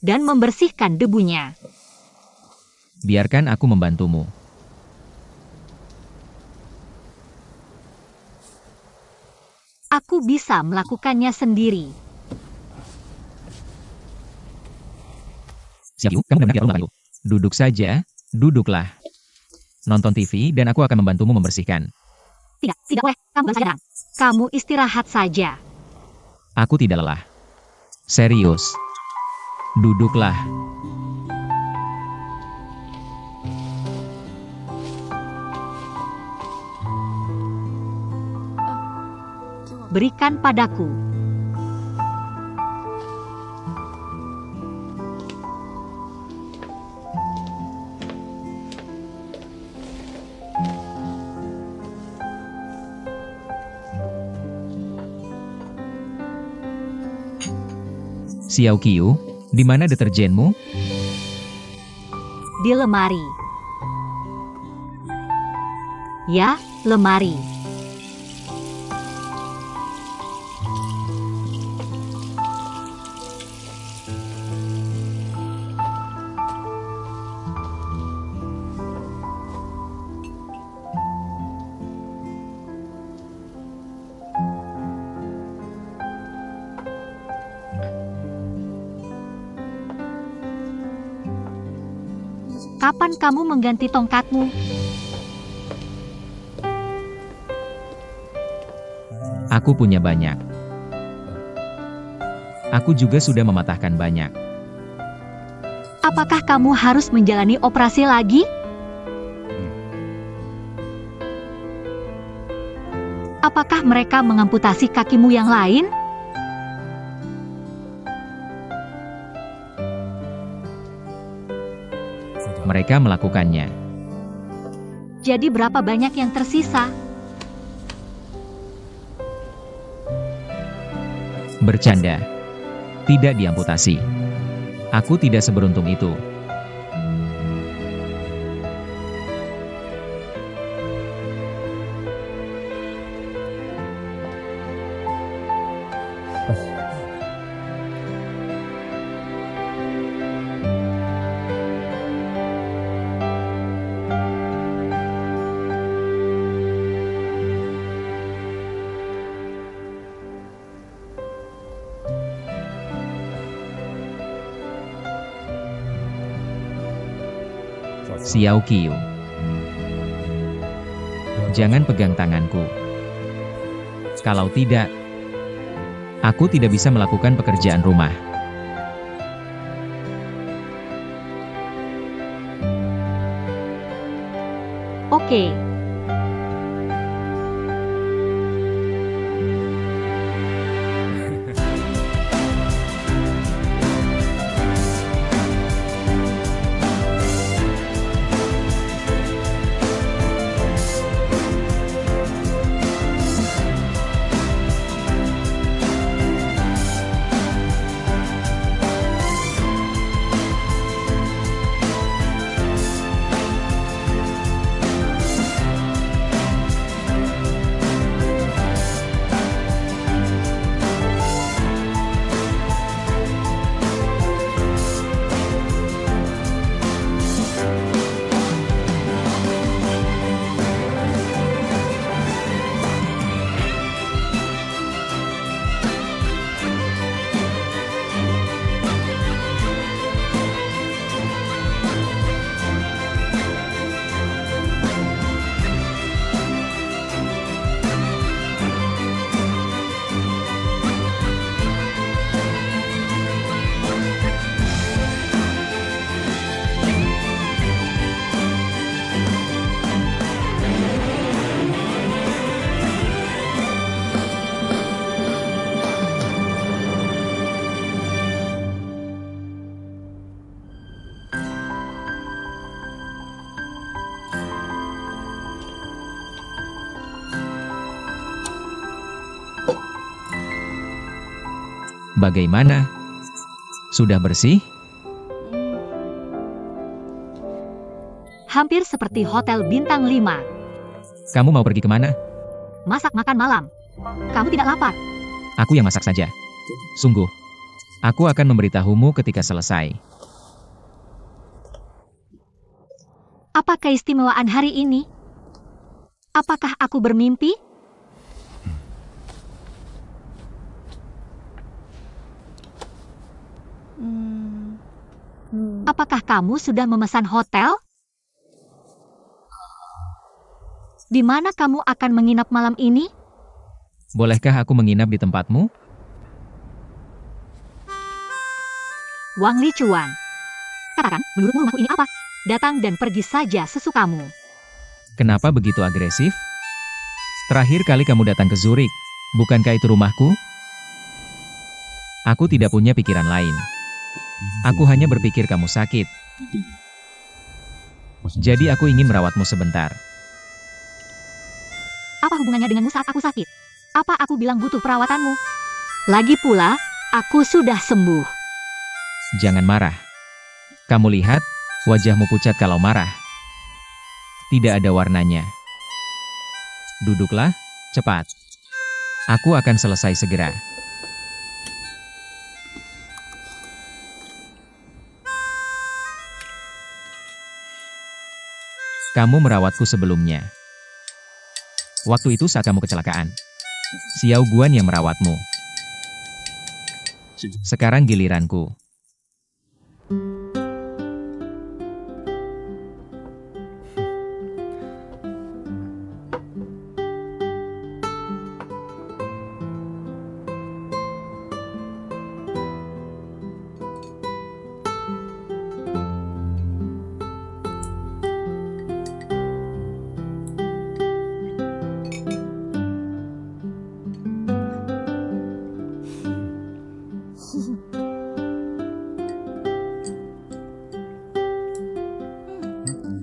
Dan membersihkan debunya. Biarkan aku membantumu. Aku bisa melakukannya sendiri. Siap yuk, kamu benar-benar membantu. Duduk saja, duduklah. Nonton TV dan aku akan membantumu membersihkan. Tidak boleh. Kamu saja datang. Kamu istirahat saja. Aku tidak lelah. Serius. Duduklah. Berikan padaku. Xiao Qiu, di mana deterjenmu? Di lemari. Ya, lemari. Kapan kamu mengganti tongkatmu? Aku punya banyak. Aku juga sudah mematahkan banyak. Apakah kamu harus menjalani operasi lagi? Apakah mereka mengamputasi kakimu yang lain? Mereka melakukannya. Jadi berapa banyak yang tersisa? Bercanda. Tidak diamputasi. Aku tidak seberuntung itu. Xiao Qiu. Jangan pegang tanganku. Kalau tidak, aku tidak bisa melakukan pekerjaan rumah. Oke. Bagaimana? Sudah bersih? Hampir seperti hotel bintang 5. Kamu mau pergi kemana? Masak makan malam. Kamu tidak lapar? Aku yang masak saja. Sungguh. Aku akan memberitahumu ketika selesai. Apa keistimewaan hari ini? Apakah aku bermimpi? Apakah kamu sudah memesan hotel? Di mana kamu akan menginap malam ini? Bolehkah aku menginap di tempatmu? Wang Lichuan. Katakan, menurutmu rumahku ini apa? Datang dan pergi saja sesukamu. Kenapa begitu agresif? Terakhir kali kamu datang ke Zurich, bukankah itu rumahku? Aku tidak punya pikiran lain. Aku hanya berpikir kamu sakit. Jadi aku ingin merawatmu sebentar. Apa hubungannya denganmu saat aku sakit? Apa aku bilang butuh perawatanmu? Lagi pula, aku sudah sembuh. Jangan marah. Kamu lihat, wajahmu pucat kalau marah. Tidak ada warnanya. Duduklah, cepat. Aku akan selesai segera. Kamu merawatku sebelumnya. Waktu itu saat kamu kecelakaan. Xiao Guan yang merawatmu. Sekarang giliranku.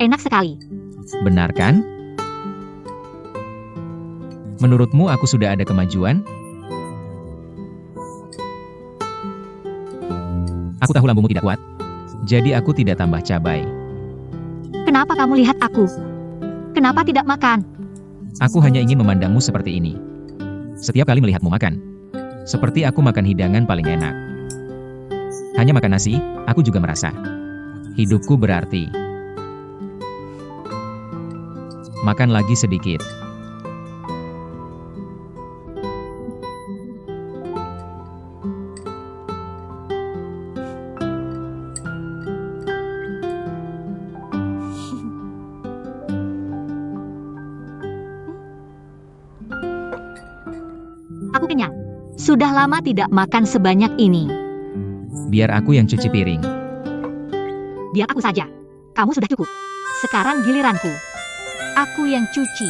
Enak sekali. Benar kan? Menurutmu aku sudah ada kemajuan? Aku tahu lambungmu tidak kuat. Jadi aku tidak tambah cabai. Kenapa kamu lihat aku? Kenapa tidak makan? Aku hanya ingin memandangmu seperti ini. Setiap kali melihatmu makan. Seperti aku makan hidangan paling enak. Hanya makan nasi, aku juga merasa. Hidupku berarti. Makan lagi sedikit. Aku kenyang. Sudah lama tidak makan sebanyak ini. Biar aku yang cuci piring. Biar aku saja. Kamu sudah cukup. Sekarang giliranku. Aku yang cuci.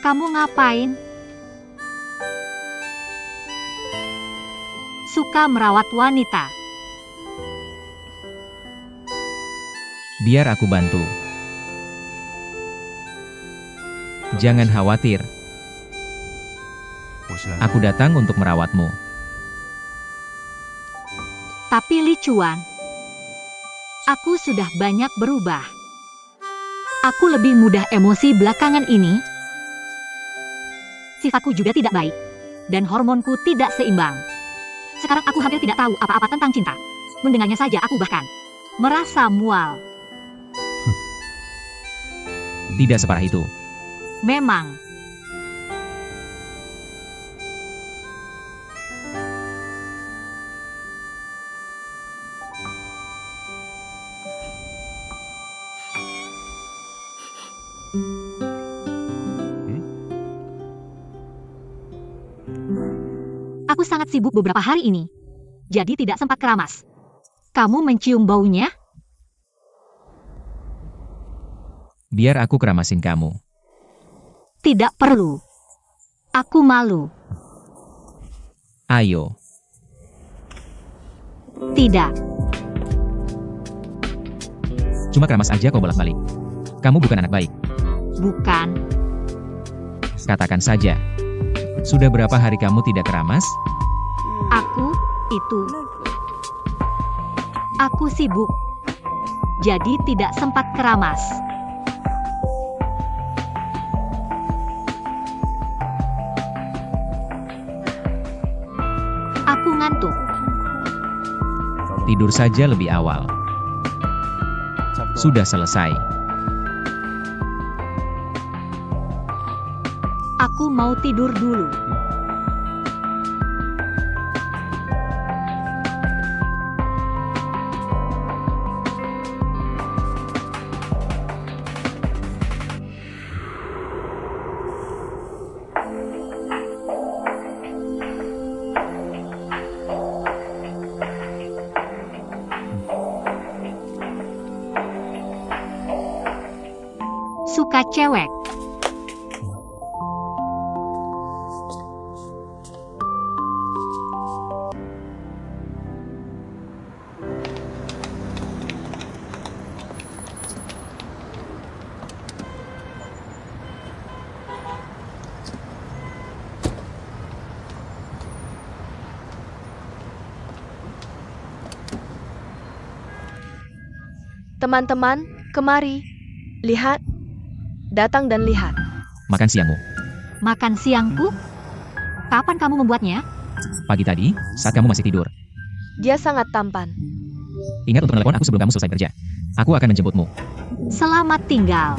Kamu ngapain? Suka merawat wanita. Biar aku bantu. Jangan khawatir. Aku datang untuk merawatmu. Tapi Lichuan, aku sudah banyak berubah. Aku lebih mudah emosi belakangan ini. Sifatku juga tidak baik. Dan hormonku tidak seimbang. Sekarang aku hampir tidak tahu apa-apa tentang cinta. Mendengarnya saja aku bahkan merasa mual. Tidak separah itu. Memang. Aku sangat sibuk beberapa hari ini. Jadi tidak sempat keramas. Kamu mencium baunya? Biar aku keramasin kamu. Tidak perlu. Aku malu. Ayo. Tidak. Cuma keramas aja kau bolak-balik. Kamu bukan anak baik. Bukan. Katakan saja. Sudah berapa hari kamu tidak keramas? Aku sibuk, jadi tidak sempat keramas. Aku ngantuk. Tidur saja lebih awal. Sudah selesai. Aku mau tidur dulu. Suka cewek. Teman-teman, kemari. Lihat. Datang dan lihat. Makan siangmu. Makan siangku? Kapan kamu membuatnya? Pagi tadi, saat kamu masih tidur. Dia sangat tampan. Ingat untuk telepon aku sebelum kamu selesai kerja. Aku akan menjemputmu. Selamat tinggal.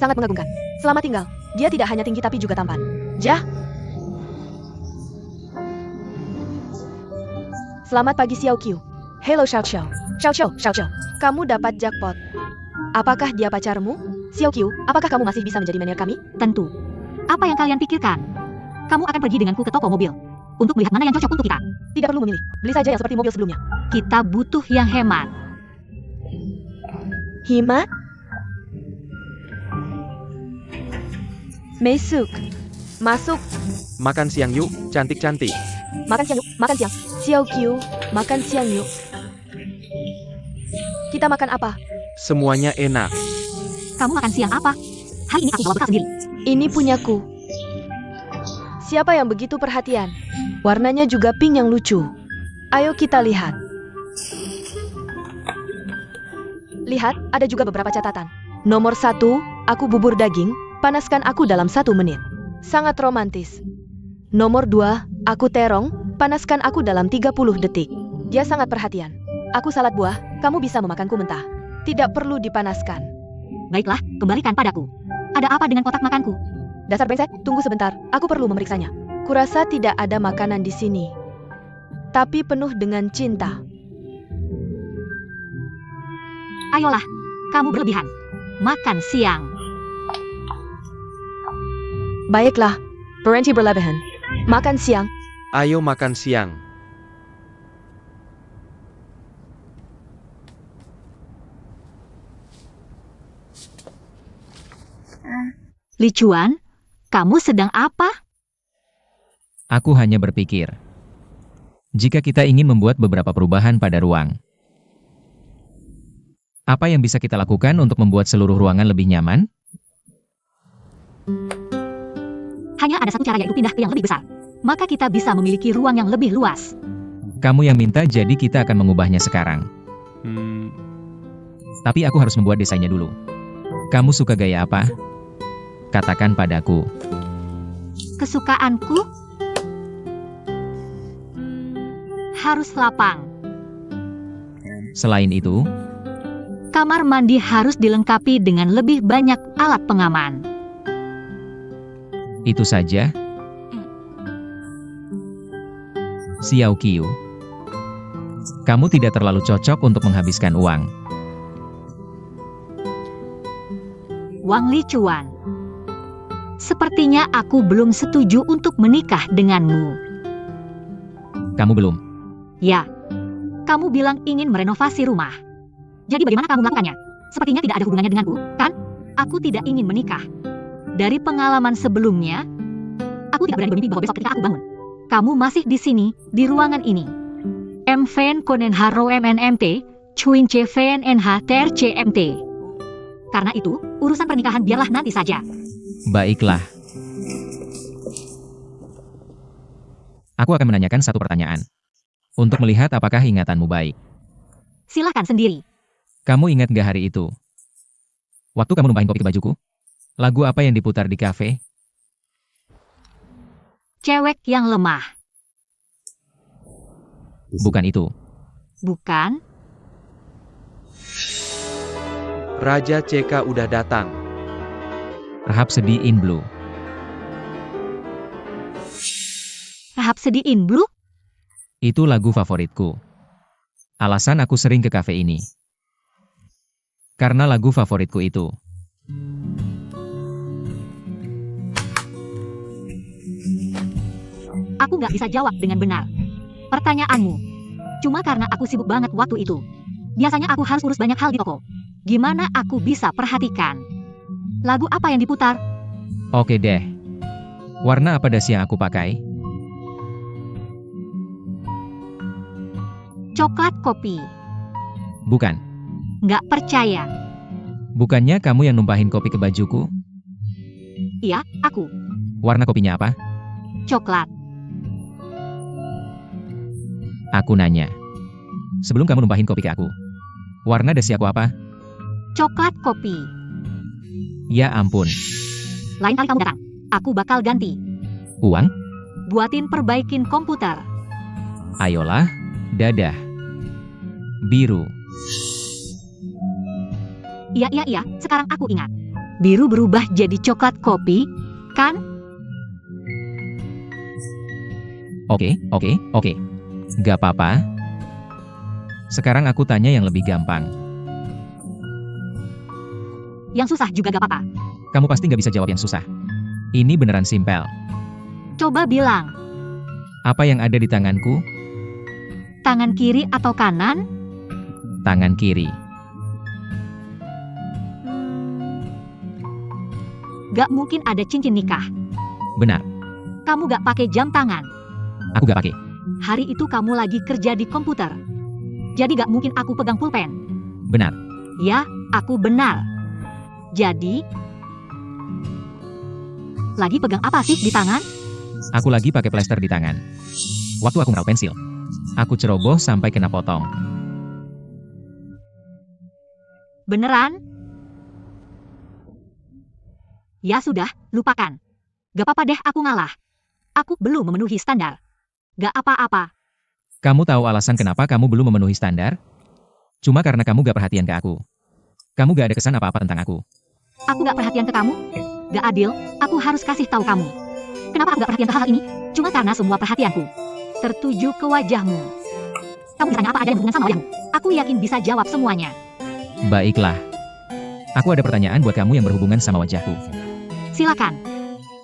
Sangat mengagumkan. Selamat tinggal. Dia tidak hanya tinggi tapi juga tampan. Jah. Selamat pagi Xiao Qiu. Hello Xiao Xiao. Xiao Xiao, Xiao Xiao. Kamu dapat jackpot. Apakah dia pacarmu? Xiao Qiu, apakah kamu masih bisa menjadi manajer kami? Tentu. Apa yang kalian pikirkan? Kamu akan pergi denganku ke toko mobil untuk melihat mana yang cocok untuk kita. Tidak perlu memilih. Beli saja yang seperti mobil sebelumnya. Kita butuh yang hemat. Hemat? Masuk. Masuk. Makan siang yuk, cantik-cantik. Makan siang yuk, makan siang. Xiao Qiu, makan siang yuk. Kita makan apa? Semuanya enak. Kamu makan siang apa? Hari ini aku bawa bekal sendiri. Ini punyaku. Siapa yang begitu perhatian? Warnanya juga pink yang lucu. Ayo kita lihat. Lihat, ada juga beberapa catatan. Nomor 1, aku bubur daging, panaskan aku dalam 1 menit. Sangat romantis. Nomor 2, aku terong, panaskan aku dalam 30 detik. Dia sangat perhatian. Aku salad buah, kamu bisa memakanku mentah. Tidak perlu dipanaskan. Baiklah, kembalikan padaku. Ada apa dengan kotak makanku? Dasar brengsek, tunggu sebentar, aku perlu memeriksanya. Kurasa tidak ada makanan di sini. Tapi penuh dengan cinta. Ayolah, kamu berlebihan. Makan siang. Baiklah, berhenti berlebihan. Makan siang. Ayo makan siang. Li Chuan, kamu sedang apa? Aku hanya berpikir. Jika kita ingin membuat beberapa perubahan pada ruang, apa yang bisa kita lakukan untuk membuat seluruh ruangan lebih nyaman? Hanya ada satu cara, yaitu pindah ke yang lebih besar. Maka kita bisa memiliki ruang yang lebih luas. Kamu yang minta, jadi kita akan mengubahnya sekarang. Tapi aku harus membuat desainnya dulu. Kamu suka gaya apa? Katakan padaku. Kesukaanku harus lapang. Selain itu, Kamar mandi harus dilengkapi dengan lebih banyak alat pengaman. itu saja. Xiao Qiu, kamu tidak terlalu cocok untuk menghabiskan uang. Wang Li Chuan, sepertinya aku belum setuju untuk menikah denganmu. Kamu belum? Ya, kamu bilang ingin merenovasi rumah. Jadi bagaimana kamu melakukannya? Sepertinya tidak ada hubungannya denganku, kan? Aku tidak ingin menikah. Dari pengalaman sebelumnya, aku tidak berani bermimpi bahwa besok ketika aku bangun, kamu masih di sini, di ruangan ini. Mven Konen Haro MNMT, Chuin C VNNH TRCMT. Karena itu, urusan pernikahan biarlah nanti saja. Baiklah. Aku akan menanyakan satu pertanyaan. Untuk melihat apakah ingatanmu baik. Silakan sendiri. Kamu ingat gak hari itu? Waktu kamu numpahin kopi ke bajuku? Lagu apa yang diputar di kafe? Cewek yang lemah. Bukan itu. Bukan? Raja CK udah datang. Rhapsody in Blue. Rhapsody in Blue? Itu lagu favoritku. Alasan aku sering ke kafe ini. Karena lagu favoritku itu. Aku nggak bisa jawab dengan benar pertanyaanmu. Cuma karena aku sibuk banget waktu itu. Biasanya aku harus urus banyak hal di toko. Gimana aku bisa perhatikan? Lagu apa yang diputar? Oke deh. Warna apa dasi yang aku pakai? Coklat kopi. Bukan. Nggak percaya. Bukannya kamu yang numpahin kopi ke bajuku? Iya, aku. Warna kopinya apa? Coklat. Aku nanya. Sebelum kamu numpahin kopi ke aku. Warna dasi aku apa? Coklat kopi. Ya ampun. Lain kali kamu datang, aku bakal ganti. Uang? Buatin perbaikin komputer. Ayolah. Dadah. Biru. Iya, sekarang aku ingat. Biru berubah jadi coklat kopi, kan? Oke. Gak apa-apa. Sekarang aku tanya yang lebih gampang. Yang susah juga gak apa-apa. Kamu pasti gak bisa jawab yang susah. Ini beneran simpel. Coba bilang, Apa yang ada di tanganku? tangan kiri atau kanan? Tangan kiri. Gak mungkin ada cincin nikah. Benar. Kamu gak pakai jam tangan. Aku gak pakai. Hari itu kamu lagi kerja di komputer. Jadi gak mungkin aku pegang pulpen. Benar. Ya, aku benar. Jadi, lagi pegang apa sih di tangan? Aku lagi pakai plester di tangan. Waktu aku ngerau pensil. Aku ceroboh sampai kena potong. Beneran? Ya sudah, lupakan. Gak apa-apa deh aku ngalah. Aku belum memenuhi standar. Gak apa-apa. Kamu tahu alasan kenapa kamu belum memenuhi standar? Cuma karena kamu gak perhatian ke aku. Kamu gak ada kesan apa-apa tentang aku. Aku gak perhatian ke kamu? Gak adil, aku harus kasih tahu kamu. Kenapa aku gak perhatian ke hal ini? Cuma karena semua perhatianku tertuju ke wajahmu. Kamu bisa tanya apa aja yang berhubungan sama wajahmu. Aku yakin bisa jawab semuanya. Baiklah. Aku ada pertanyaan buat kamu yang berhubungan sama wajahku. Silakan.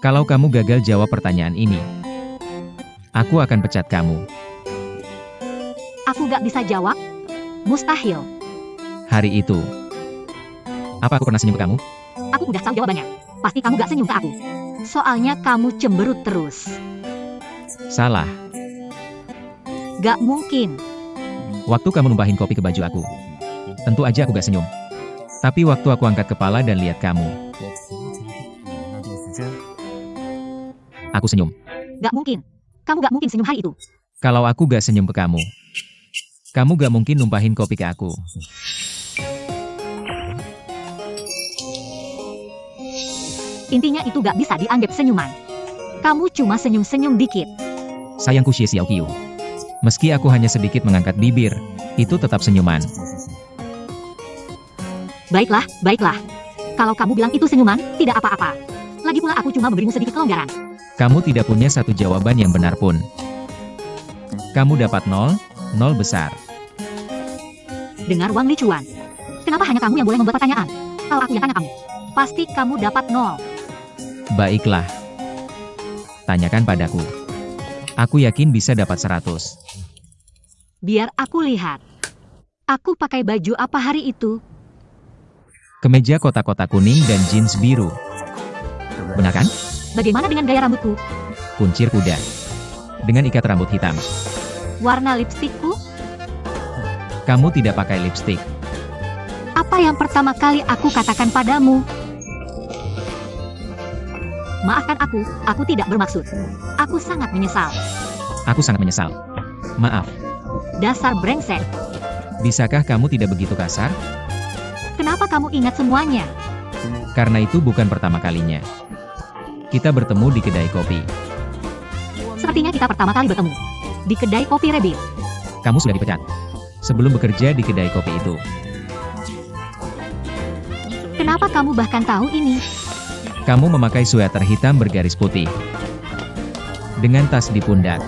Kalau kamu gagal jawab pertanyaan ini, aku akan pecat kamu. Aku gak bisa jawab? Mustahil. Hari itu. Apa aku pernah senyum ke kamu? Aku udah tahu jawabannya. Pasti kamu gak senyum ke aku. Soalnya kamu cemberut terus. Salah. Gak mungkin. Waktu kamu numpahin kopi ke baju aku. Tentu aja aku gak senyum. Tapi waktu aku angkat kepala dan lihat kamu, aku senyum. Gak mungkin. Kamu gak mungkin senyum hari itu. Kalau aku gak senyum ke kamu gak mungkin numpahin kopi ke aku. Intinya itu gak bisa dianggap senyuman. Kamu cuma senyum-senyum dikit. Sayangku Xie Xiaoqiu. Meski aku hanya sedikit mengangkat bibir, itu tetap senyuman. Baiklah, baiklah. Kalau kamu bilang itu senyuman, tidak apa-apa. Lagi pula aku cuma memberimu sedikit kelonggaran. Kamu tidak punya satu jawaban yang benar pun. Kamu dapat 0 besar. Dengar Wang Lichuan. Kenapa hanya kamu yang boleh membuat pertanyaan? Kalau aku yang tanya kamu, pasti kamu dapat 0. Baiklah. Tanyakan padaku. Aku yakin bisa dapat 100. Biar aku lihat. Aku pakai baju apa hari itu? Kemeja kotak-kotak kuning dan jeans biru. Benar kan? Bagaimana dengan gaya rambutku? Kuncir kuda. Dengan ikat rambut hitam. Warna lipstikku? Kamu tidak pakai lipstik. Apa yang pertama kali aku katakan padamu? Maafkan aku tidak bermaksud. Aku sangat menyesal. Aku sangat menyesal. Maaf, Dasar brengsek. bisakah kamu tidak begitu kasar? Kenapa kamu ingat semuanya? Karena itu bukan pertama kalinya. Kita bertemu di kedai kopi. Sepertinya kita pertama kali bertemu. Di kedai kopi Rabbit. Kamu sudah dipecat. Sebelum bekerja di kedai kopi itu. Kenapa kamu bahkan tahu ini? Kamu memakai sweater hitam bergaris putih. Dengan tas di pundak.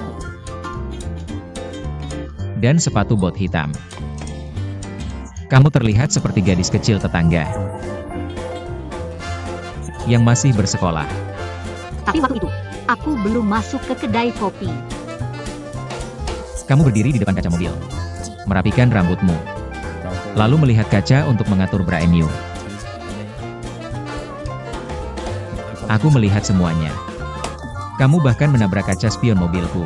Dan sepatu bot hitam. Kamu terlihat seperti gadis kecil tetangga. Yang masih bersekolah. Tapi waktu itu, aku belum masuk ke kedai kopi. Kamu berdiri di depan kaca mobil. Merapikan rambutmu. Lalu melihat kaca untuk mengatur bra-mu. Aku melihat semuanya. Kamu bahkan menabrak kaca spion mobilku.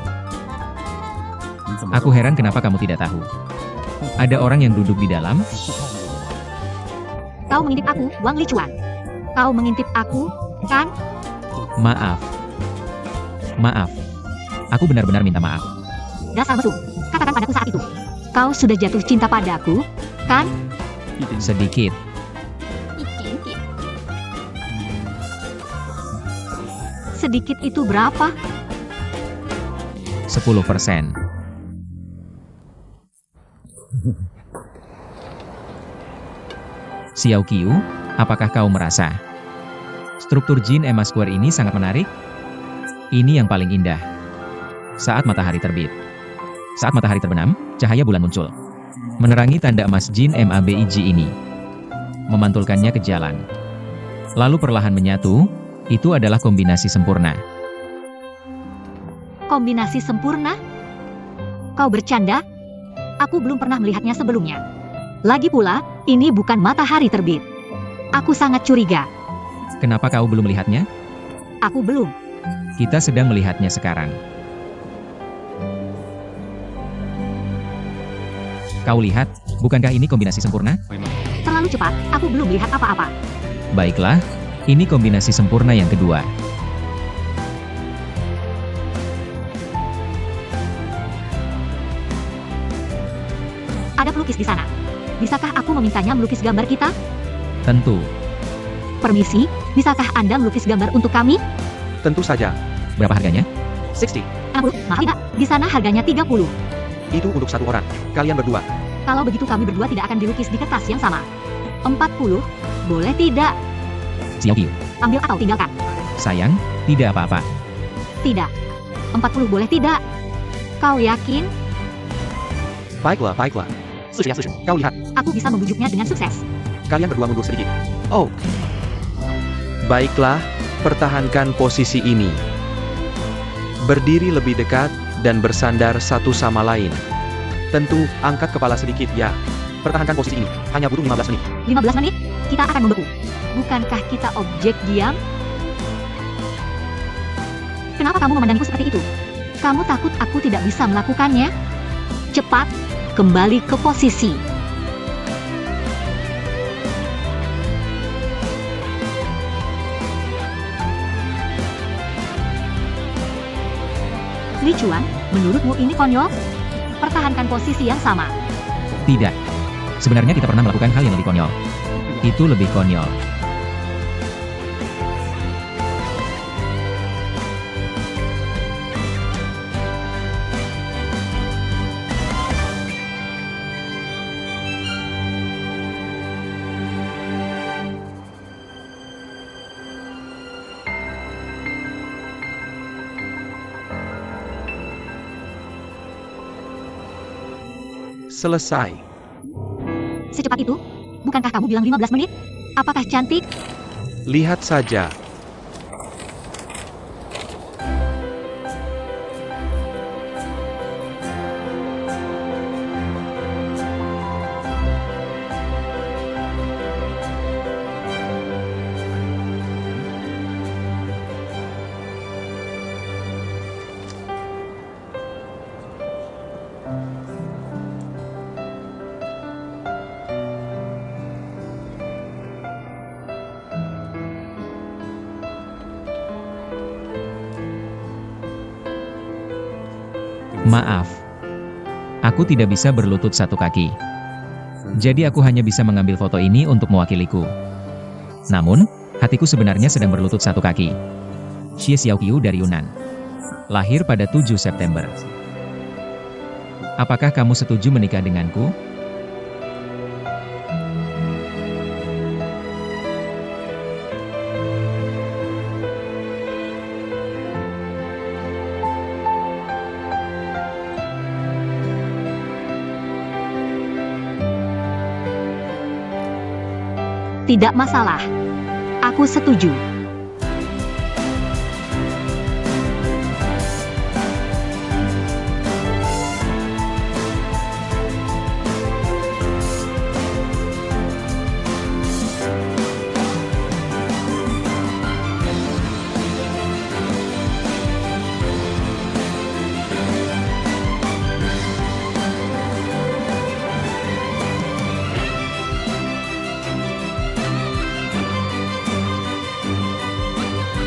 Aku heran kenapa kamu tidak tahu. Ada orang yang duduk di dalam. Kau mengintip aku, Wang Lichuan. Kau mengintip aku, kan? Maaf. Maaf. Aku benar-benar minta maaf. Dasar mesum. Katakan padaku saat itu. Kau sudah jatuh cinta padaku, kan? Sedikit. Sedikit itu berapa? 10%. Xiao Qiu, apakah kau merasa struktur Jin Emma Square ini sangat menarik? Ini yang paling indah. Saat matahari terbit. Saat matahari terbenam, cahaya bulan muncul. Menerangi tanda emas Jin MABIG ini. Memantulkannya ke jalan. Lalu perlahan menyatu, itu adalah kombinasi sempurna. Kombinasi sempurna? Kau bercanda? Aku belum pernah melihatnya sebelumnya. Lagi pula, ini bukan matahari terbit. Aku sangat curiga. Kenapa kau belum melihatnya? Aku belum. Kita sedang melihatnya sekarang. Kau lihat, bukankah ini kombinasi sempurna? Terlalu cepat, aku belum melihat apa-apa. Baiklah, ini kombinasi sempurna yang kedua. Ada pelukis di sana. Bisakah aku memintanya melukis gambar kita? Tentu. Permisi, bisakah Anda melukis gambar untuk kami? Tentu saja. Berapa harganya? 60. 60, mahal tidak? Di sana harganya 30. Itu untuk satu orang. Kalian berdua. Kalau begitu kami berdua tidak akan dilukis di kertas yang sama. 40, boleh tidak? Xiao Qiu. Ambil atau tinggalkan? Sayang, tidak apa-apa. Tidak. 40 boleh tidak? Kau yakin? Baiklah, baiklah. 40 ya 40. Kau lihat. Aku bisa membujuknya dengan sukses. Kalian berdua mundur sedikit. Oh. Baiklah, pertahankan posisi ini. Berdiri lebih dekat, dan bersandar satu sama lain. Tentu, angkat kepala sedikit ya. Pertahankan posisi ini. Hanya butuh 15 menit. 15 menit, kita akan membeku. Bukankah kita objek diam? Kenapa kamu memandangku seperti itu? Kamu takut aku tidak bisa melakukannya? Cepat, kembali ke posisi. Lichuan, menurutmu ini konyol? Pertahankan posisi yang sama. Tidak. Sebenarnya kita pernah melakukan hal yang lebih konyol. Itu lebih konyol. Selesai. Secepat itu? Bukankah kamu bilang 15 menit? Apakah cantik? Lihat saja. Maaf. Aku tidak bisa berlutut satu kaki. Jadi aku hanya bisa mengambil foto ini untuk mewakiliku. Namun, hatiku sebenarnya sedang berlutut satu kaki. Xie Xiaoqiu dari Yunan. Lahir pada 7 September. Apakah kamu setuju menikah denganku? Tidak masalah. Aku setuju.